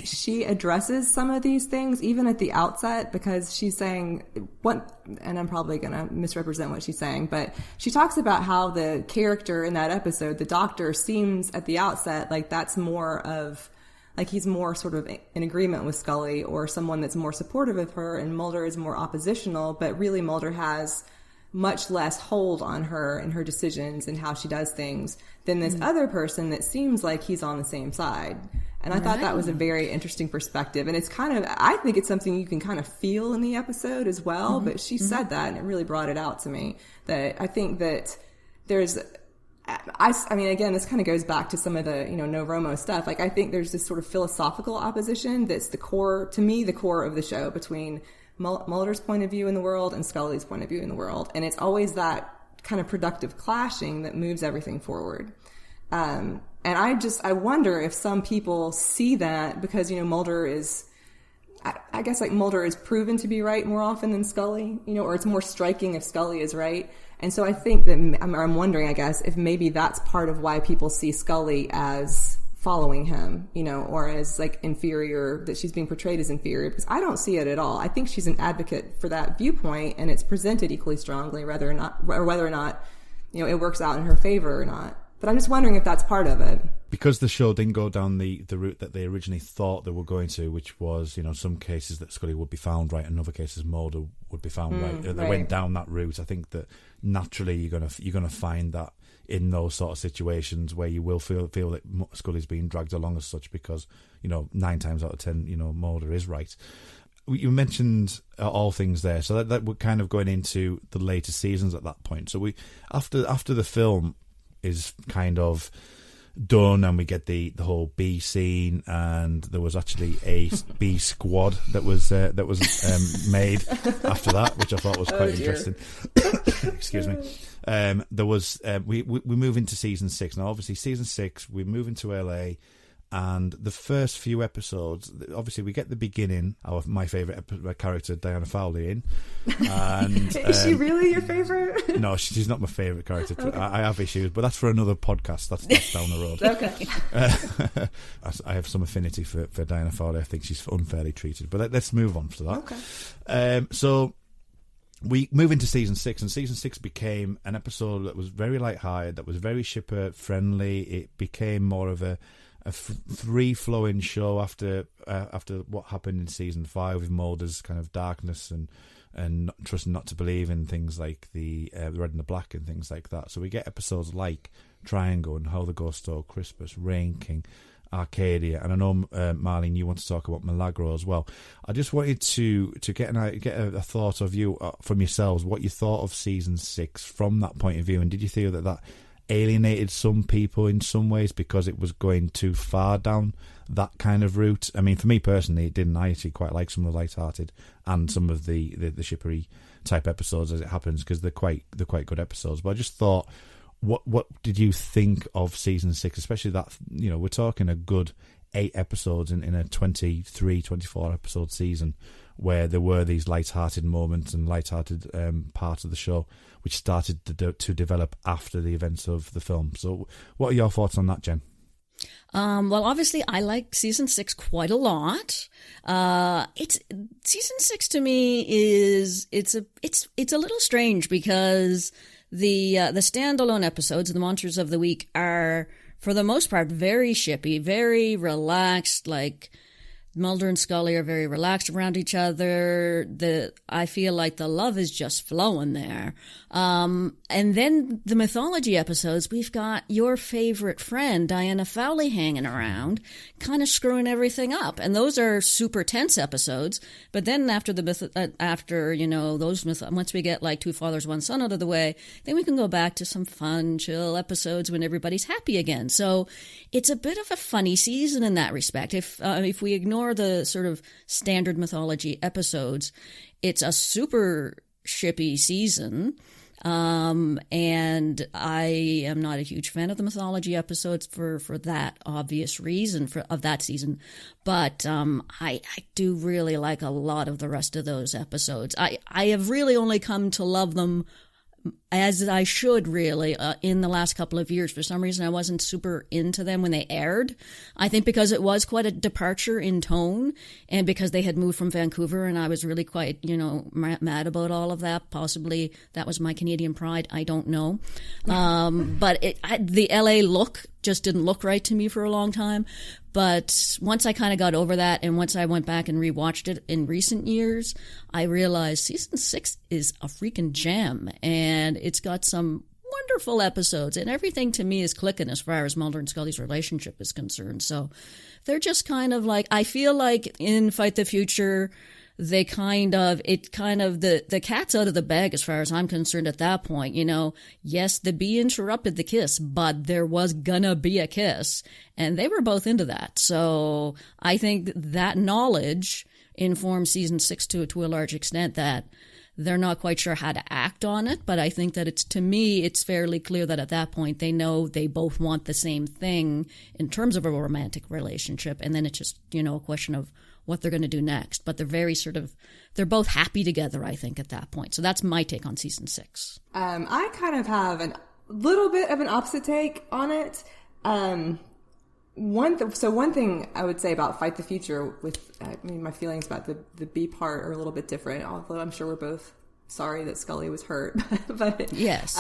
[SPEAKER 4] She addresses some of these things even at the outset, because she's saying and I'm probably going to misrepresent what she's saying, but she talks about how the character in that episode, the doctor, seems at the outset like that's more of, like he's more sort of in agreement with Scully, or someone that's more supportive of her, and Mulder is more oppositional, but really Mulder has much less hold on her and her decisions and how she does things than this other person that seems like he's on the same side. And I thought that was a very interesting perspective. And it's I think it's something you can kind of feel in the episode as well, but she said that and it really brought it out to me, that I think that there's, I mean, again, this kind of goes back to some of the, No-Romo stuff. Like, I think there's this sort of philosophical opposition that's the core of the show, between Mulder's point of view in the world and Scully's point of view in the world. And it's always that kind of productive clashing that moves everything forward. And I wonder if some people see that because, Mulder is, I guess like Mulder is proven to be right more often than Scully, or it's more striking if Scully is right. And so I think that I'm wondering, I guess, if maybe that's part of why people see Scully as following him, or as like inferior, that she's being portrayed as inferior, because I don't see it at all. I think she's an advocate for that viewpoint, and it's presented equally strongly, whether or not, it works out in her favor or not. But I'm just wondering if that's part of it.
[SPEAKER 3] Because the show didn't go down the route that they originally thought they were going to, which was, some cases that Scully would be found right, and other cases Mulder would be found right. They went down that route. I think that naturally you're gonna find that in those sort of situations where you will feel that Scully's being dragged along as such, because 9 times out of 10 Mulder is right. You mentioned all things there, so that we're kind of going into the later seasons at that point. So we after the film is kind of done and we get the whole B scene, and there was actually a B squad that was made after that, which I thought was quite interesting. Excuse me. There was we move into season 6 now. Obviously, season 6 we move into LA. And the first few episodes, obviously, we get the beginning of my favourite character, Diana Foley, in. And,
[SPEAKER 4] is she really your favourite?
[SPEAKER 3] No, she's not my favourite character. Okay. I have issues, but that's for another podcast. That's down the road.
[SPEAKER 4] Okay.
[SPEAKER 3] I have some affinity for Diana Foley. I think she's unfairly treated. But let's move on to that.
[SPEAKER 4] Okay.
[SPEAKER 3] So we move into season 6, and season 6 became an episode that was very light-hearted, that was very shipper-friendly. It became more of a free-flowing show after what happened in season 5 with Mulder's kind of darkness and trusting not to believe in things like the Red and the Black and things like that. So we get episodes like Triangle and How the Ghost Stole Christmas, Rain King, Arcadia, and I know Marlene, you want to talk about Milagro as well. I just wanted to get a thought of you from yourselves, what you thought of season 6 from that point of view, and did you feel that alienated some people in some ways because it was going too far down that kind of route? I mean, for me personally, it didn't. I actually quite like some of the light-hearted and some of the shippery type episodes as it happens, because they're quite good episodes. But I just thought, what did you think of season 6, especially that we're talking a good 8 episodes in a 23, 24 episode season, where there were these light-hearted moments and light-hearted parts of the show which started to develop after the events of the film. So what are your thoughts on that, Jen?
[SPEAKER 5] Well, obviously, I like season 6 quite a lot. Season 6 to me is it's a little strange, because the standalone episodes, the Monsters of the Week, are for the most part very shippy, very relaxed. Like Mulder and Scully are very relaxed around each other. I feel like the love is just flowing there. And then the mythology episodes, we've got your favorite friend, Diana Foley, hanging around, kind of screwing everything up. And those are super tense episodes. But then after once we get like Two Fathers, One Son out of the way, then we can go back to some fun, chill episodes when everybody's happy again. So it's a bit of a funny season in that respect. If we ignore the sort of standard mythology episodes, it's a super shippy season. And I am not a huge fan of the mythology episodes for that obvious reason of that season. But I do really like a lot of the rest of those episodes. I have really only come to love them as I should, really, in the last couple of years. For some reason, I wasn't super into them when they aired. I think because it was quite a departure in tone, and because they had moved from Vancouver, and I was really quite, mad about all of that. Possibly that was my Canadian pride. I don't know. But the LA look just didn't look right to me for a long time. But once I kind of got over that, and once I went back and rewatched it in recent years, I realized season 6 is a freaking gem, and it's got some wonderful episodes, and everything to me is clicking as far as Mulder and Scully's relationship is concerned. So they're just kind of like, I feel like in Fight the Future, the cat's out of the bag as far as I'm concerned at that point. Yes, the bee interrupted the kiss, but there was gonna be a kiss, and they were both into that. So I think that knowledge informs season 6 to a large extent, that they're not quite sure how to act on it. But I think that to me, it's fairly clear that at that point they know they both want the same thing in terms of a romantic relationship. And then it's just, a question of what they're going to do next. But they're very they're both happy together, I think, at that point. So that's my take on season 6.
[SPEAKER 4] I kind of have a little bit of an opposite take on it. One thing I would say about Fight the Future my feelings about the B part are a little bit different, although I'm sure we're both sorry that Scully was hurt. But
[SPEAKER 5] yes.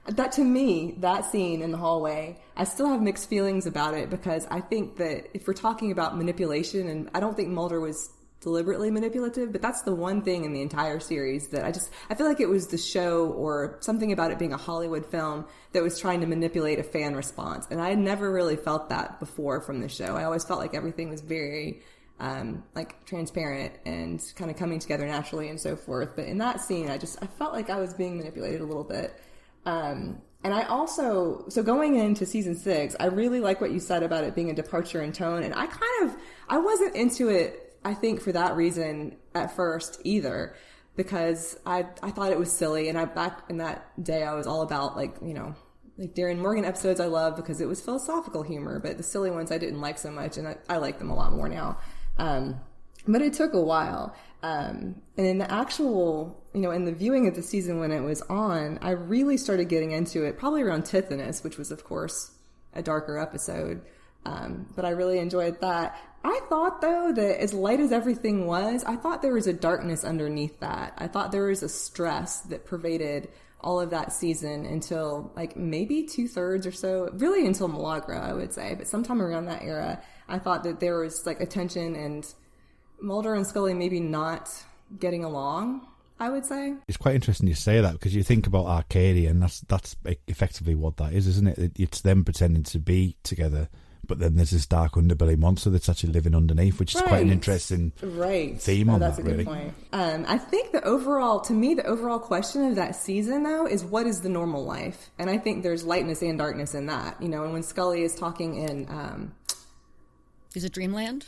[SPEAKER 4] That to me, that scene in the hallway, I still have mixed feelings about it because I think that if we're talking about manipulation, and I don't think Mulder was deliberately manipulative, but that's the one thing in the entire series that I feel like it was the show or something about it being a Hollywood film that was trying to manipulate a fan response. And I had never really felt that before from the show. I always felt like everything was very transparent and kind of coming together naturally and so forth. But in that scene, I felt like I was being manipulated a little bit. And I also, so going into season 6, I really like what you said about it being a departure in tone. And I wasn't into it, I think, for that reason at first either, because I thought it was silly. And back in that day, I was all about like Darren Morgan episodes I love because it was philosophical humor, but the silly ones I didn't like so much. And I like them a lot more now. But it took a while. And in the actual, in the viewing of the season when it was on, I really started getting into it probably around Tithonus, which was, of course, a darker episode. But I really enjoyed that. I thought, though, that as light as everything was, I thought there was a darkness underneath that. I thought there was a stress that pervaded all of that season until, maybe 2/3 or so, really until Milagro, I would say. But sometime around that era, I thought that there was, a tension and Mulder and Scully maybe not getting along, I would say.
[SPEAKER 3] It's quite interesting you say that because you think about Arcadia and that's effectively what that is, isn't it? It's them pretending to be together, but then there's this dark underbelly monster that's actually living underneath, which is quite an interesting theme on
[SPEAKER 4] that's
[SPEAKER 3] that,
[SPEAKER 4] a good
[SPEAKER 3] really.
[SPEAKER 4] Point. I think the overall question of that season, though, is what is the normal life? And I think there's lightness and darkness in that. And when Scully is talking in...
[SPEAKER 5] is it Dreamland?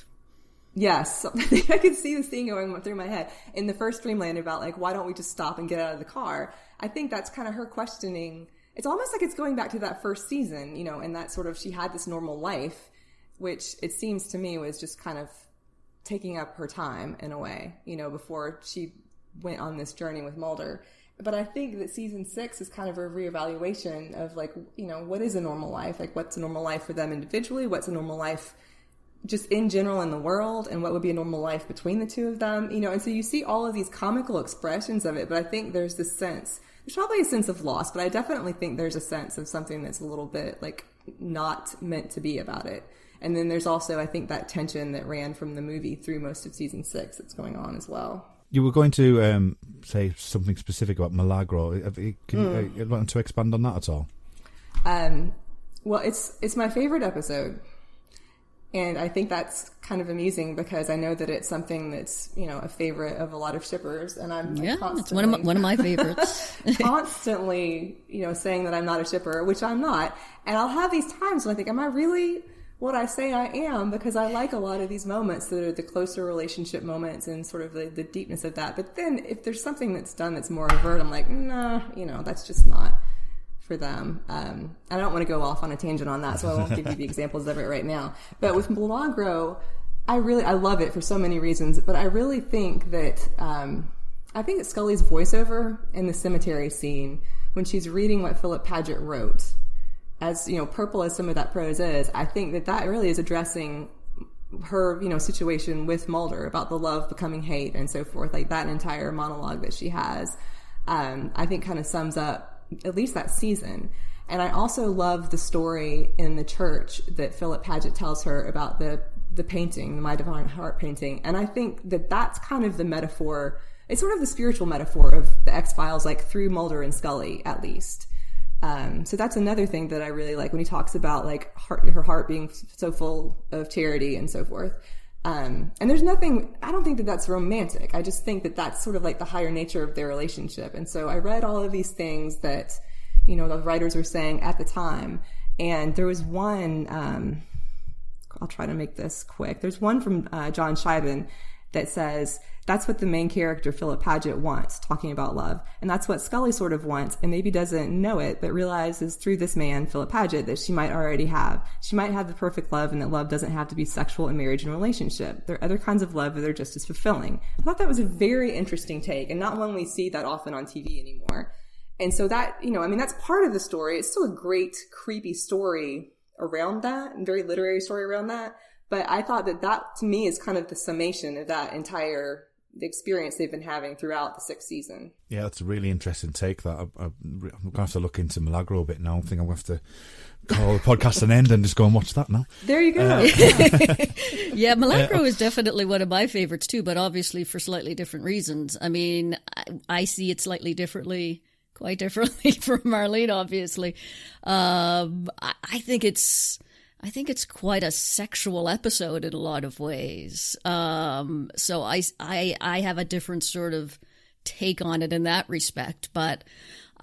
[SPEAKER 4] Yes, I could see the scene going through my head in the first Dreamland about why don't we just stop and get out of the car? I think that's kind of her questioning. It's almost like it's going back to that first season, and that sort of she had this normal life, which it seems to me was just kind of taking up her time in a way, before she went on this journey with Mulder. But I think that season 6 is kind of a reevaluation of what is a normal life? What's a normal life for them individually? What's a normal life just in general in the world, and what would be a normal life between the two of them, and so you see all of these comical expressions of it, but I think there's this sense, there's probably a sense of loss, but I definitely think there's a sense of something that's a little bit not meant to be about it. And then there's also, I think, that tension that ran from the movie through most of season 6 that's going on as well.
[SPEAKER 3] You were going to say something specific about Milagro. Can you want to expand on that at all?
[SPEAKER 4] Well, it's my favorite episode. And I think that's kind of amusing because I know that it's something that's, a favorite of a lot of shippers. And I'm constantly...
[SPEAKER 5] it's one of my favorites.
[SPEAKER 4] constantly, saying that I'm not a shipper, which I'm not. And I'll have these times when I think, am I really what I say I am? Because I like a lot of these moments that are the closer relationship moments and sort of the deepness of that. But then if there's something that's done that's more overt, I'm like, nah, that's just not for them. I don't want to go off on a tangent on that, so I won't give you the examples of it right now. But with Milagro, I love it for so many reasons, but I really think that Scully's voiceover in the cemetery scene, when she's reading what Philip Paget wrote, as purple as some of that prose is, I think that really is addressing her situation with Mulder about the love becoming hate and so forth. That entire monologue that she has, I think kind of sums up at least that season. And I also love the story in the church that Philip Paget tells her about the painting, the My Divine Heart painting. And I think that that's kind of the metaphor. It's sort of the spiritual metaphor of the X-Files, through Mulder and Scully, at least. So that's another thing that I really like when he talks about her heart being so full of charity and so forth. And there's nothing, I don't think that that's romantic. I just think that that's sort of the higher nature of their relationship. And so I read all of these things that, the writers were saying at the time. And there was one, I'll try to make this quick. There's one from John Scheiben that says that's what the main character, Philip Paget, wants, talking about love. And that's what Scully sort of wants, and maybe doesn't know it, but realizes through this man, Philip Paget, that she might already have. She might have the perfect love, and that love doesn't have to be sexual in marriage and relationship. There are other kinds of love that are just as fulfilling. I thought that was a very interesting take, and not one we see that often on TV anymore. And so that, that's part of the story. It's still a great, creepy story around that, and very literary story around that. But I thought that to me is kind of the summation of that entire the experience they've been having throughout the 6th season.
[SPEAKER 3] Yeah, that's a really interesting take. That I'm going to have to look into Milagro a bit now. I think I'm going to have to call the podcast an end and just go and watch that now.
[SPEAKER 4] There you go.
[SPEAKER 5] Yeah, Milagro is definitely one of my favorites too, but obviously for slightly different reasons. I mean, I see it slightly differently, quite differently from Marlene, obviously. I think it's quite a sexual episode in a lot of ways. So I have a different sort of take on it in that respect, but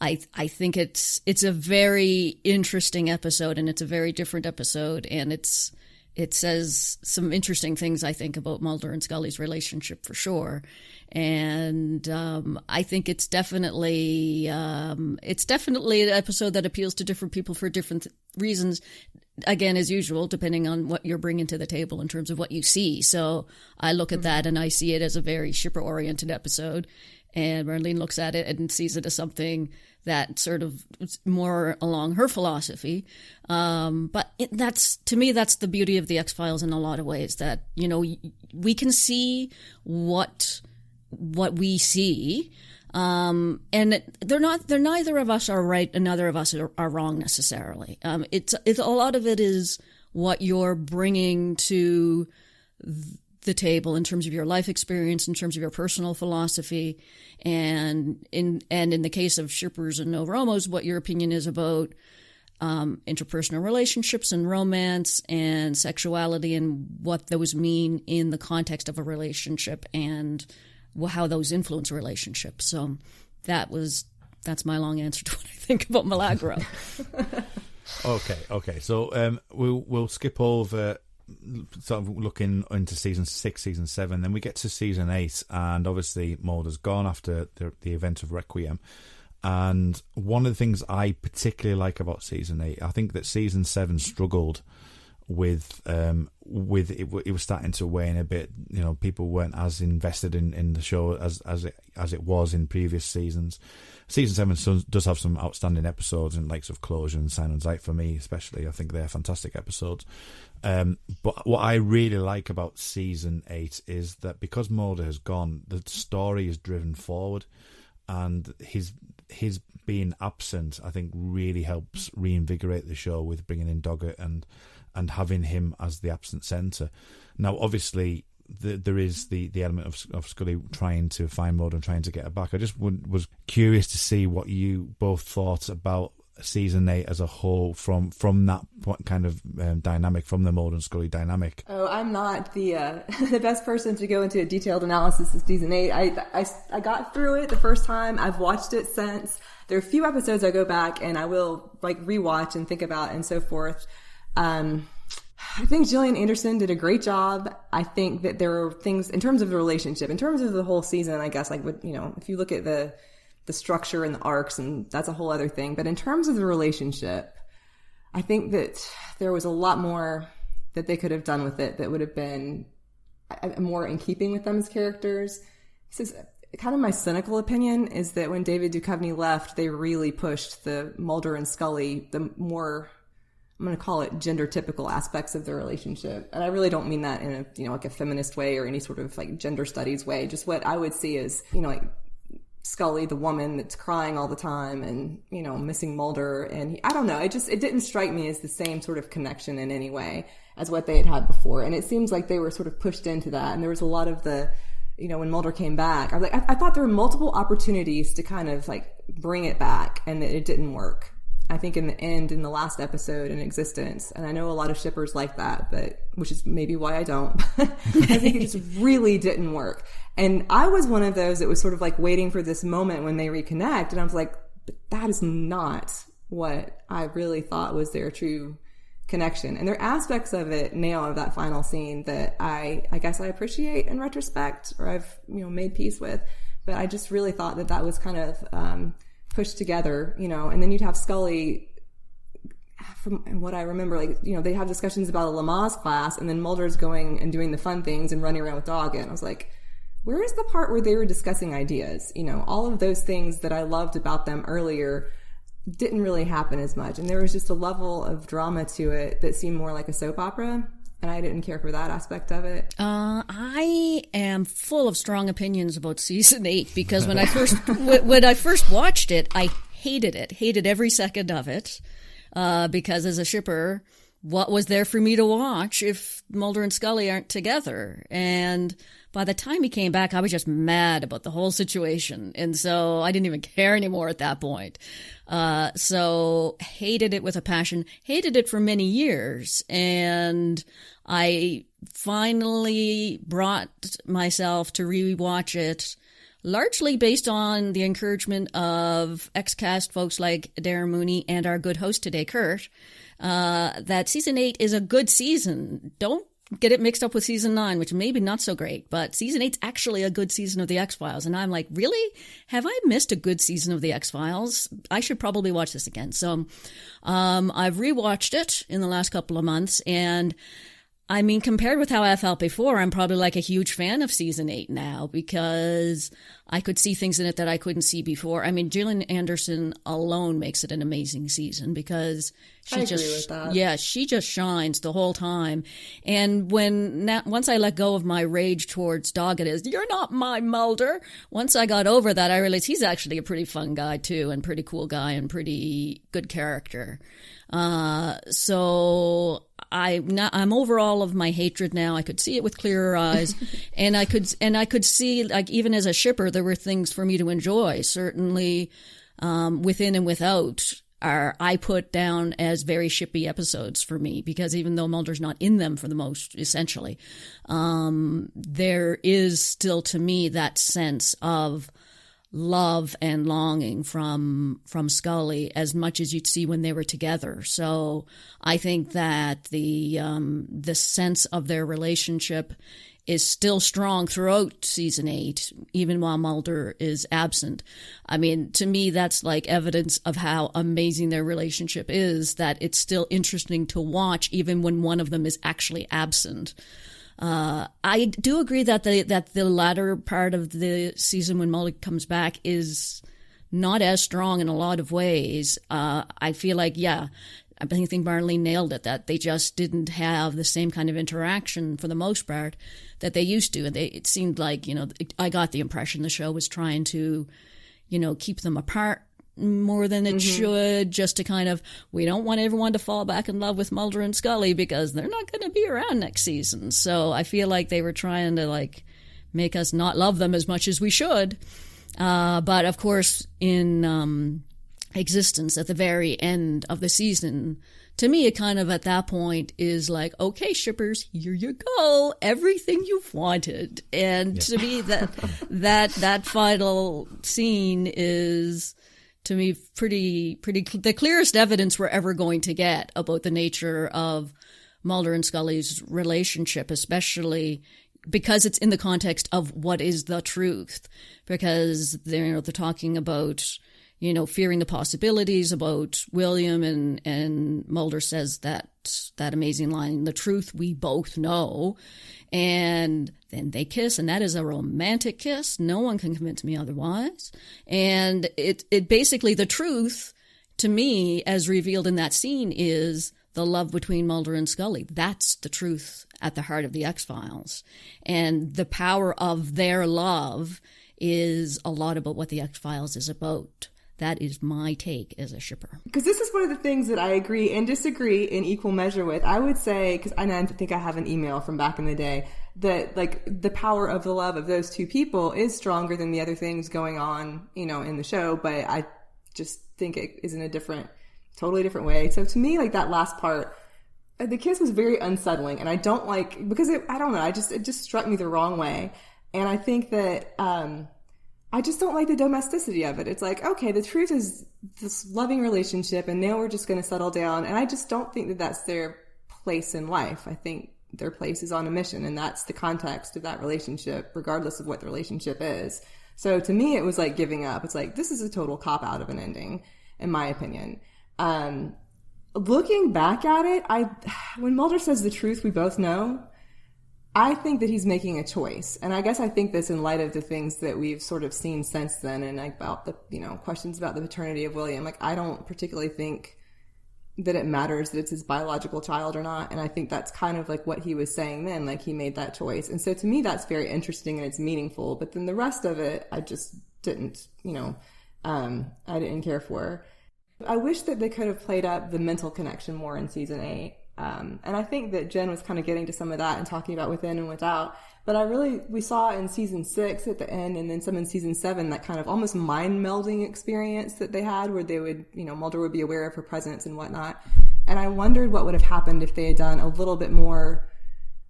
[SPEAKER 5] I think it's a very interesting episode, and it's a very different episode, and it says some interesting things, I think, about Mulder and Scully's relationship for sure. And I think it's definitely an episode that appeals to different people for different reasons. Again, as usual, depending on what you're bringing to the table in terms of what you see. So I look at that and I see it as a very shipper-oriented episode. And Marlene looks at it and sees it as something that sort of more along her philosophy. But to me, that's the beauty of the X-Files in a lot of ways, that, we can see what we see. And they're neither of us are right and neither of us are wrong necessarily. It's a lot of it is what you're bringing to the table in terms of your life experience, in terms of your personal philosophy, and in the case of shippers and No-Romos, what your opinion is about interpersonal relationships and romance and sexuality, and what those mean in the context of a relationship, and how those influence relationships. So that's my long answer to what I think about Milagro.
[SPEAKER 3] Okay. So we'll skip over sort of looking into season 6, season 7. Then we get to season 8, and obviously Mulder's gone after the event of Requiem. And one of the things I particularly like about season 8, I think that season 7 struggled with it was starting to wane a bit. People weren't as invested in the show as it was in previous seasons. Season 7 does have some outstanding episodes, and likes of Closure and Silent Night for me especially. I think they're fantastic episodes. But what I really like about season 8 is that because Mulder has gone, the story is driven forward, and his being absent, I think, really helps reinvigorate the show with bringing in Doggett and having him as the absent centre. Now, obviously, there is the element of Scully trying to find Mulder and trying to get her back. I just was curious to see what you both thought about season 8 as a whole from that kind of dynamic, from the Mulder and Scully dynamic.
[SPEAKER 4] Oh, I'm not the the best person to go into a detailed analysis of season 8. I got through it the first time. I've watched it since. There are a few episodes I go back and I will rewatch and think about and so forth. I think Gillian Anderson did a great job. I think that there are things in terms of the relationship, in terms of the whole season, I guess, if you look at the structure and the arcs, and that's a whole other thing. But in terms of the relationship, I think that there was a lot more that they could have done with it that would have been more in keeping with them as characters. This is kind of my cynical opinion, is that when David Duchovny left, they really pushed the Mulder and Scully, the more, I'm going to call it, gender typical aspects of their relationship. And I really don't mean that in a, a feminist way or any sort of gender studies way. Just what I would see is, Scully, the woman that's crying all the time and, missing Mulder. And I don't know, it didn't strike me as the same sort of connection in any way as what they had before. And it seems like they were sort of pushed into that. And there was a lot of the, when Mulder came back, I thought there were multiple opportunities to kind of bring it back, and that it didn't work. I think in the end, in the last episode in existence, and I know a lot of shippers like that, but which is maybe why I don't. I think it just really didn't work. And I was one of those that was sort of waiting for this moment when they reconnect, and I was like, but that is not what I really thought was their true connection. And there are aspects of it now of that final scene that I guess I appreciate in retrospect, or I've, made peace with. But I just really thought that was kind of pushed together, and then you'd have Scully, from what I remember, they have discussions about a Lamaze class, and then Mulder's going and doing the fun things and running around with Dog. And I was like, where is the part where they were discussing ideas? All of those things that I loved about them earlier didn't really happen as much. And there was just a level of drama to it that seemed more like a soap opera. And I didn't care for that aspect of it.
[SPEAKER 5] I am full of strong opinions about season 8 because when I first watched it, I hated every second of it. Because as a shipper, what was there for me to watch if Mulder and Scully aren't together? And by the time he came back, I was just mad about the whole situation. And so I didn't even care anymore at that point. So hated it with a passion, hated it for many years. And I finally brought myself to rewatch it, largely based on the encouragement of ex-cast folks like Darren Mooney and our good host today, Kurt, that season 8 is a good season. Don't get it mixed up with season 9, which maybe not so great, but season 8's actually a good season of the X-Files. And I'm like, really? Have I missed a good season of the X-Files? I should probably watch this again. So I've rewatched it in the last couple of months, and I mean, compared with how I felt before, I'm probably like a huge fan of season 8 now because I could see things in it that I couldn't see before. I mean, Gillian Anderson alone makes it an amazing season because she she just shines the whole time. And once I let go of my rage towards Doggett is, you're not my Mulder. Once I got over that, I realized he's actually a pretty fun guy too, and pretty cool guy and pretty good character. So I'm over all of my hatred now. I could see it with clearer eyes, and I could see, like, even as a shipper, there were things for me to enjoy. Certainly, within and without I put down as very shippy episodes for me, because even though Mulder's not in them for the most, essentially, there is still to me that sense of love and longing from Scully as much as you'd see when they were together. So I think that the sense of their relationship is still strong throughout season 8, even while Mulder is absent. I mean, to me, that's like evidence of how amazing their relationship is, that it's still interesting to watch even when one of them is actually absent. I do agree that the latter part of the season when Mulder comes back is not as strong in a lot of ways. I feel like, I think Marlene nailed it, that they just didn't have the same kind of interaction for the most part that they used to. And it seemed like, I got the impression the show was trying to, keep them apart more than it should, just to kind of, we don't want everyone to fall back in love with Mulder and Scully because they're not going to be around next season. So I feel like they were trying to make us not love them as much as we should. But of course, in existence at the very end of the season, to me, it kind of at that point is like, okay, shippers, here you go, everything you've wanted. And to me, that final scene is, to me, pretty the clearest evidence we're ever going to get about the nature of Mulder and Scully's relationship, especially because it's in the context of what is the truth. Because they're talking about, fearing the possibilities about William, and Mulder says that amazing line, the truth we both know. And then they kiss, and that is a romantic kiss. No one can convince me otherwise. And it basically, the truth to me, as revealed in that scene, is the love between Mulder and Scully. That's the truth at the heart of the X-Files. And the power of their love is a lot about what the X-Files is about. That is my take as a shipper.
[SPEAKER 4] Because this is one of the things that I agree and disagree in equal measure with. I would say, because I think I have an email from back in the day, that the power of the love of those two people is stronger than the other things going on, in the show. But I just think it is in a totally different way. So to me, that last part, the kiss was very unsettling, and I don't because it just struck me the wrong way. And I think that, I just don't like the domesticity of it. It's like, okay, the truth is this loving relationship, and now we're just going to settle down. And I just don't think that that's their place in life. I think their place is on a mission, and that's the context of that relationship, regardless of what the relationship is. So to me, it was like giving up. It's like, this is a total cop-out of an ending, in my opinion. Looking back at it, when Mulder says the truth, we both know, I think that he's making a choice. And I guess I think this in light of the things that we've sort of seen since then, and like about the, questions about the paternity of William. Like, I don't particularly think that it matters that it's his biological child or not. And I think that's kind of like what he was saying then, like he made that choice. And so to me, that's very interesting and it's meaningful. But then the rest of it, I just didn't, I didn't care for. I wish that they could have played up the mental connection more in season 8. And I think that Jen was kind of getting to some of that and talking about within and without. But we saw in season 6 at the end, and then some in season 7, that kind of almost mind melding experience that they had where they would, Mulder would be aware of her presence and whatnot. And I wondered what would have happened if they had done a little bit more,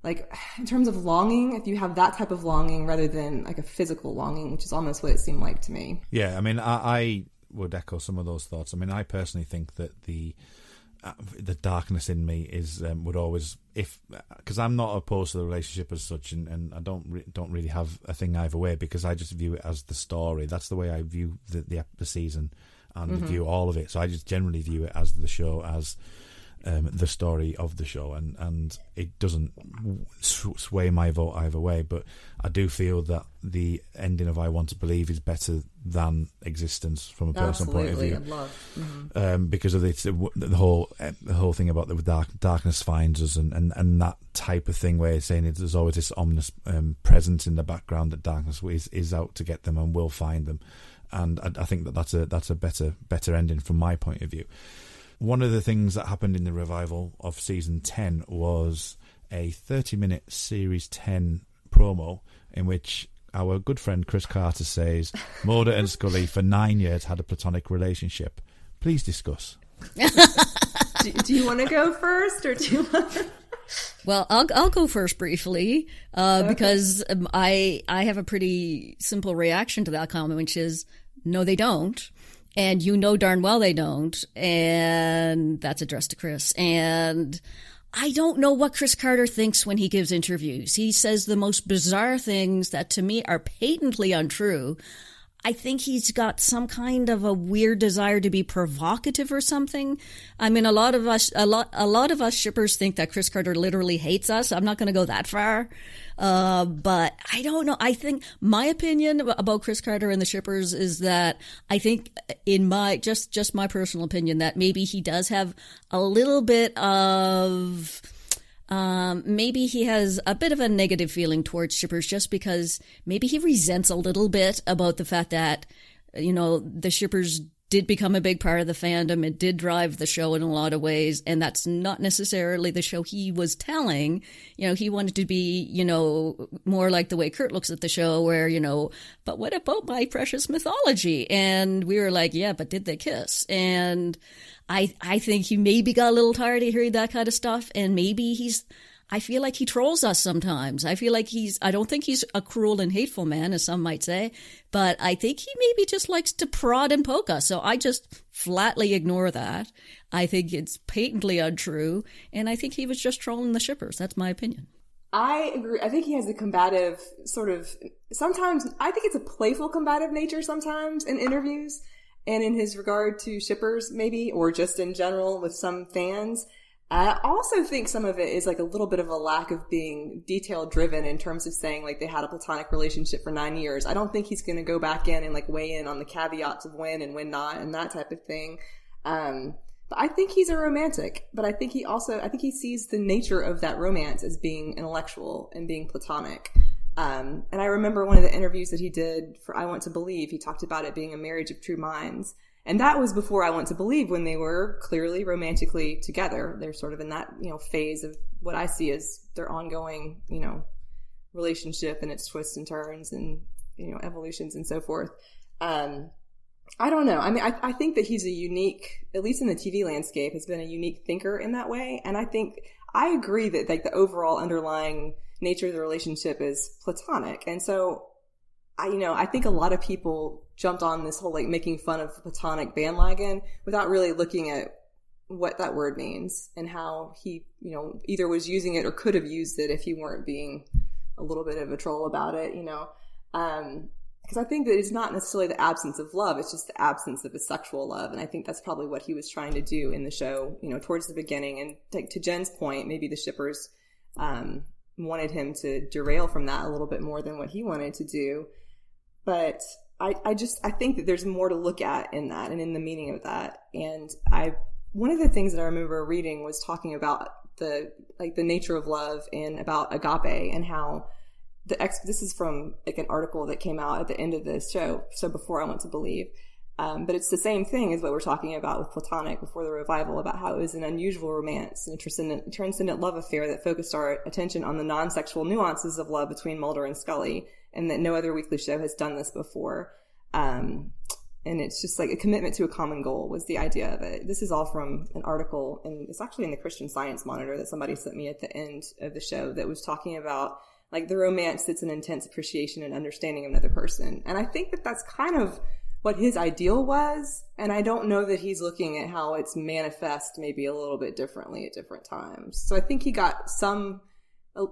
[SPEAKER 4] like in terms of longing, if you have that type of longing rather than like a physical longing, which is almost what it seemed like to me.
[SPEAKER 3] Yeah, I mean, I would echo some of those thoughts. I mean, I personally think that the darkness in me is would always, because I'm not opposed to the relationship as such, and I don't really have a thing either way, because I just view it as the story. That's the way I view the season and view all of it. So I just generally view it as the show, as the story of the show, and it doesn't sway my vote either way. But I do feel that the ending of I Want to Believe is better than Existence from a personal point of view. Because of the whole thing about the darkness finds us, and that type of thing where it's saying there's always this ominous presence in the background that darkness is out to get them and will find them. And I think that's a better ending from my point of view. One of the things that happened in the revival of season 10 was a 30-minute series 10 promo in which our good friend Chris Carter says Mulder and Scully for 9 years had a platonic relationship. Please discuss.
[SPEAKER 4] Do you want to go first, or do you want to...
[SPEAKER 5] Well, I'll go first briefly, because I have a pretty simple reaction to that comment, which is no, they don't. And you know darn well they don't. And that's addressed to Chris. And I don't know what Chris Carter thinks when he gives interviews. He says the most bizarre things that to me are patently untrue. I think he's got some kind of a weird desire to be provocative or something. I mean, a lot of us shippers think that Chris Carter literally hates us. I'm not going to go that far. But I don't know. I think my opinion about Chris Carter and the shippers is that I think in my, just my personal opinion, that maybe he does have a little bit of, maybe he has a bit of a negative feeling towards shippers just because maybe he resents a little bit about the fact that, the shippers did become a big part of the fandom. It did drive the show in a lot of ways, and that's not necessarily the show he was telling. He wanted to be, more like the way Kurt looks at the show where, but what about my precious mythology? And we were like, yeah, but did they kiss? And I think he maybe got a little tired of hearing that kind of stuff, and maybe I feel like he trolls us sometimes. I feel like I don't think he's a cruel and hateful man, as some might say, but I think he maybe just likes to prod and poke us. So I just flatly ignore that. I think it's patently untrue, and I think he was just trolling the shippers. That's my opinion.
[SPEAKER 4] I agree. I think he has a combative sort of, sometimes, I think it's a playful combative nature sometimes in interviews and in his regard to shippers maybe, or just in general with some fans. I also think some of it is like a little bit of a lack of being detail driven in terms of saying like they had a platonic relationship for 9 years. I don't think he's going to go back in and like weigh in on the caveats of when and when not and that type of thing. But I think he's a romantic, but I think he sees the nature of that romance as being intellectual and being platonic. And I remember one of the interviews that he did for I Want to Believe, he talked about it being a marriage of true minds. And that was before I Want to Believe, when they were clearly romantically together. They're sort of in that, phase of what I see as their ongoing, relationship and its twists and turns and, evolutions and so forth. I don't know. I mean, I think that he's a unique, at least in the TV landscape, has been a unique thinker in that way. And I agree that like the overall underlying nature of the relationship is platonic. And so I think a lot of people jumped on this whole like making fun of platonic bandwagon without really looking at what that word means and how he, either was using it or could have used it if he weren't being a little bit of a troll about it, because I think that it's not necessarily the absence of love, it's just the absence of a sexual love. And I think that's probably what he was trying to do in the show, towards the beginning. And like, to Jen's point, maybe the shippers wanted him to derail from that a little bit more than what he wanted to do. But I think that there's more to look at in that and in the meaning of that. And one of the things that I remember reading was talking about the nature of love and about agape and how this is from like an article that came out at the end of this show. So before I went to Believe, but it's the same thing as what we're talking about with Platonic before the revival, about how it was an unusual romance and a transcendent love affair that focused our attention on the non-sexual nuances of love between Mulder and Scully, and that no other weekly show has done this before. And it's just like a commitment to a common goal was the idea of it. This is all from an article, and it's actually in the Christian Science Monitor that somebody sent me at the end of the show that was talking about like the romance that's an intense appreciation and understanding of another person. And I think that that's kind of what his ideal was. And I don't know that he's looking at how it's manifest maybe a little bit differently at different times. So I think he got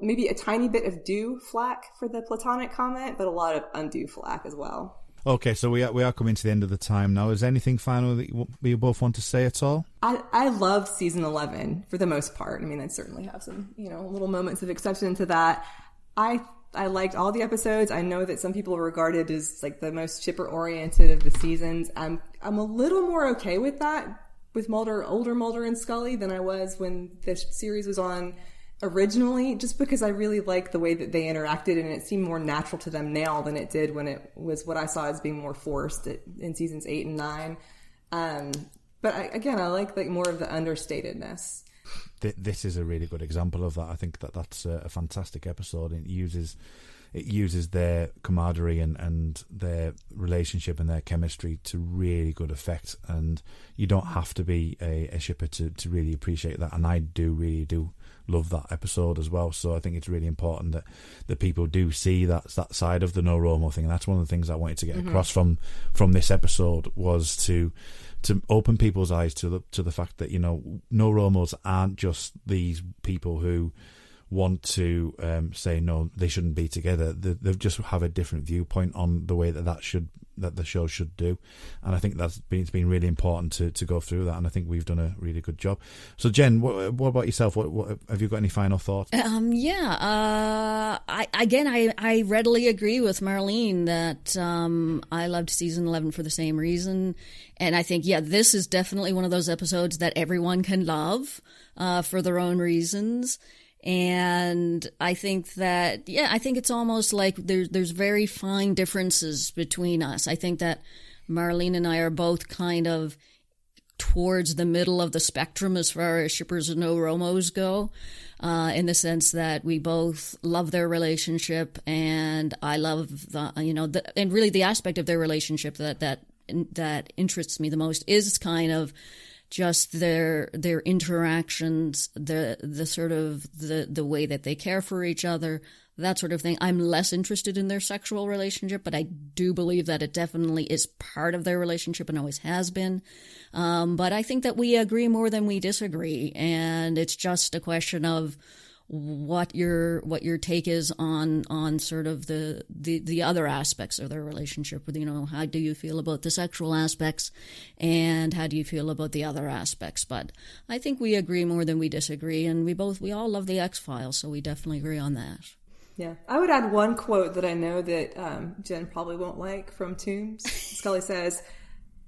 [SPEAKER 4] maybe a tiny bit of due flack for the platonic comment, but a lot of undue flack as well.
[SPEAKER 3] Okay, so we are coming to the end of the time now. Is there anything final that you both want to say at all?
[SPEAKER 4] I loved season 11 for the most part. I mean, I certainly have some, little moments of exception to that. I liked all the episodes. I know that some people regard it as like the most shipper oriented of the seasons. I'm a little more okay with that with older Mulder and Scully than I was when this series was on originally, just because I really like the way that they interacted, and it seemed more natural to them now than it did when it was what I saw as being more forced in seasons 8 and 9. But I like more of the understatedness.
[SPEAKER 3] This is a really good example of that. I think that's a fantastic episode. It uses their camaraderie and their relationship and their chemistry to really good effect. And you don't have to be a shipper to really appreciate that. And I really do love that episode as well. So I think it's really important that people do see that side of the No-Romo thing. And that's one of the things I wanted to get across from this episode, was to open people's eyes to the fact that, No-Romos aren't just these people who want to say no, they shouldn't be together. They just have a different viewpoint on the way that the show should do. And I think it's been really important to go through that, and I think we've done a really good job. So Jen, what about yourself? What have you got any final thoughts? I readily agree with Marlene that I loved season 11 for the same reason, and I think this is definitely one of those episodes that everyone can love for their own reasons. And I think that, I think it's almost like there's very fine differences between us. I think that Marlene and I are both kind of towards the middle of the spectrum as far as shippers and No-Romos go, in the sense that we both love their relationship, and I love and really the aspect of their relationship that interests me the most is kind of just their interactions, the sort of the way that they care for each other, that sort of thing. I'm less interested in their sexual relationship, but I do believe that it definitely is part of their relationship and always has been. But I think that we agree more than we disagree, and it's just a question of what your take is on sort of the other aspects of their relationship. With how do you feel about the sexual aspects, and how do you feel about the other aspects? But I think we agree more than we disagree, and we all love the X-Files, so we definitely agree on that.
[SPEAKER 4] Yeah, I would add one quote that I know that Jen probably won't like from Tombs. Scully says,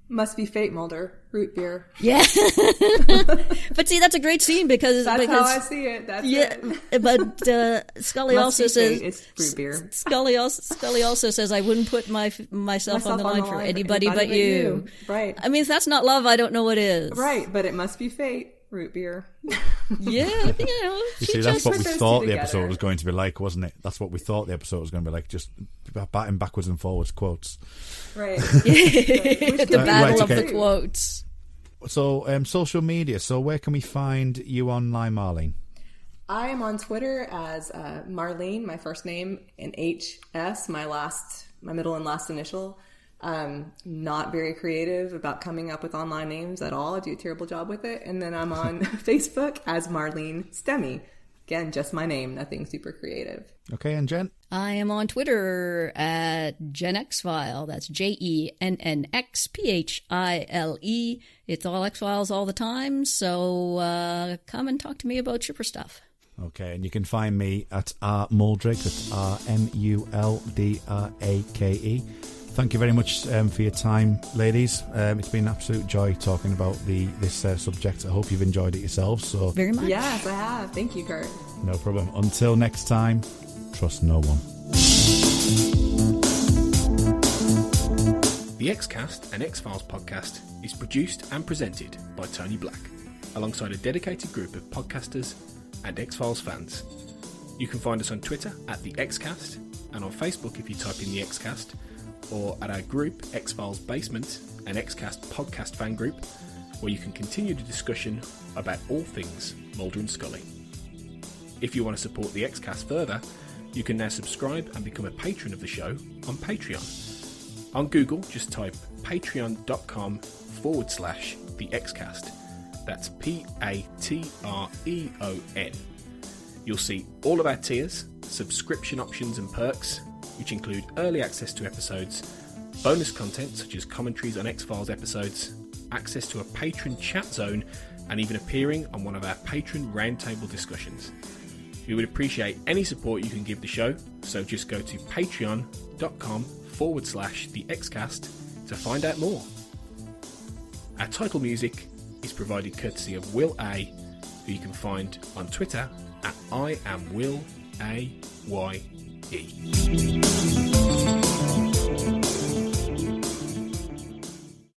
[SPEAKER 4] "Must be fate, Mulder. Root beer." Yeah.
[SPEAKER 5] But see, that's a great scene because
[SPEAKER 4] how I see it. That's it.
[SPEAKER 5] But Scully also says
[SPEAKER 4] it's root beer.
[SPEAKER 5] Scully also says, "I wouldn't put myself on the line for anybody but you."
[SPEAKER 4] Right.
[SPEAKER 5] I mean, if that's not love, I don't know what is.
[SPEAKER 4] Right, but it must be fate. Root beer.
[SPEAKER 5] Yeah,
[SPEAKER 3] You see, that's what we thought the episode was going to be like, wasn't it? That's what we thought the episode was going to be like, just batting backwards and forwards quotes.
[SPEAKER 4] Right.
[SPEAKER 5] The battle of the quotes.
[SPEAKER 3] So, social media. So, where can we find you online, Marlene?
[SPEAKER 4] I am on Twitter as Marlene, my first name, and HS, my last my middle and last initial. Not very creative about coming up with online names at all. I do a terrible job with it. And then I'm on Facebook as Marlene Stemme. Again, just my name, nothing super creative.
[SPEAKER 3] Okay, and Jen?
[SPEAKER 5] I am on Twitter at JennXFile. That's JennXPhile. It's all X-Files all the time, so come and talk to me about shipper stuff.
[SPEAKER 3] Okay, and you can find me at rmuldrake, that's RMULDRAKE. Thank you very much for your time, ladies. It's been an absolute joy talking about this subject. I hope you've enjoyed it yourselves. So
[SPEAKER 5] very much.
[SPEAKER 4] Yes, I have. Thank you, Kurt.
[SPEAKER 3] No problem. Until next time, trust no one.
[SPEAKER 1] The X-Cast, an X-Files podcast, is produced and presented by Tony Black, alongside a dedicated group of podcasters and X-Files fans. You can find us on Twitter at The X-Cast, and on Facebook if you type in The X-Cast, or at our group, X-Files Basement, an X-Cast podcast fan group, where you can continue the discussion about all things Mulder and Scully. If you want to support the X-Cast further, you can now subscribe and become a patron of the show on Patreon. On Google, just type patreon.com/The X-Cast. That's PATREON. You'll see all of our tiers, subscription options and perks, which include early access to episodes, bonus content such as commentaries on X-Files episodes, access to a patron chat zone, and even appearing on one of our patron roundtable discussions. We would appreciate any support you can give the show, so just go to patreon.com/The X-Cast to find out more. Our title music is provided courtesy of Will A, who you can find on Twitter at IamWillAYE.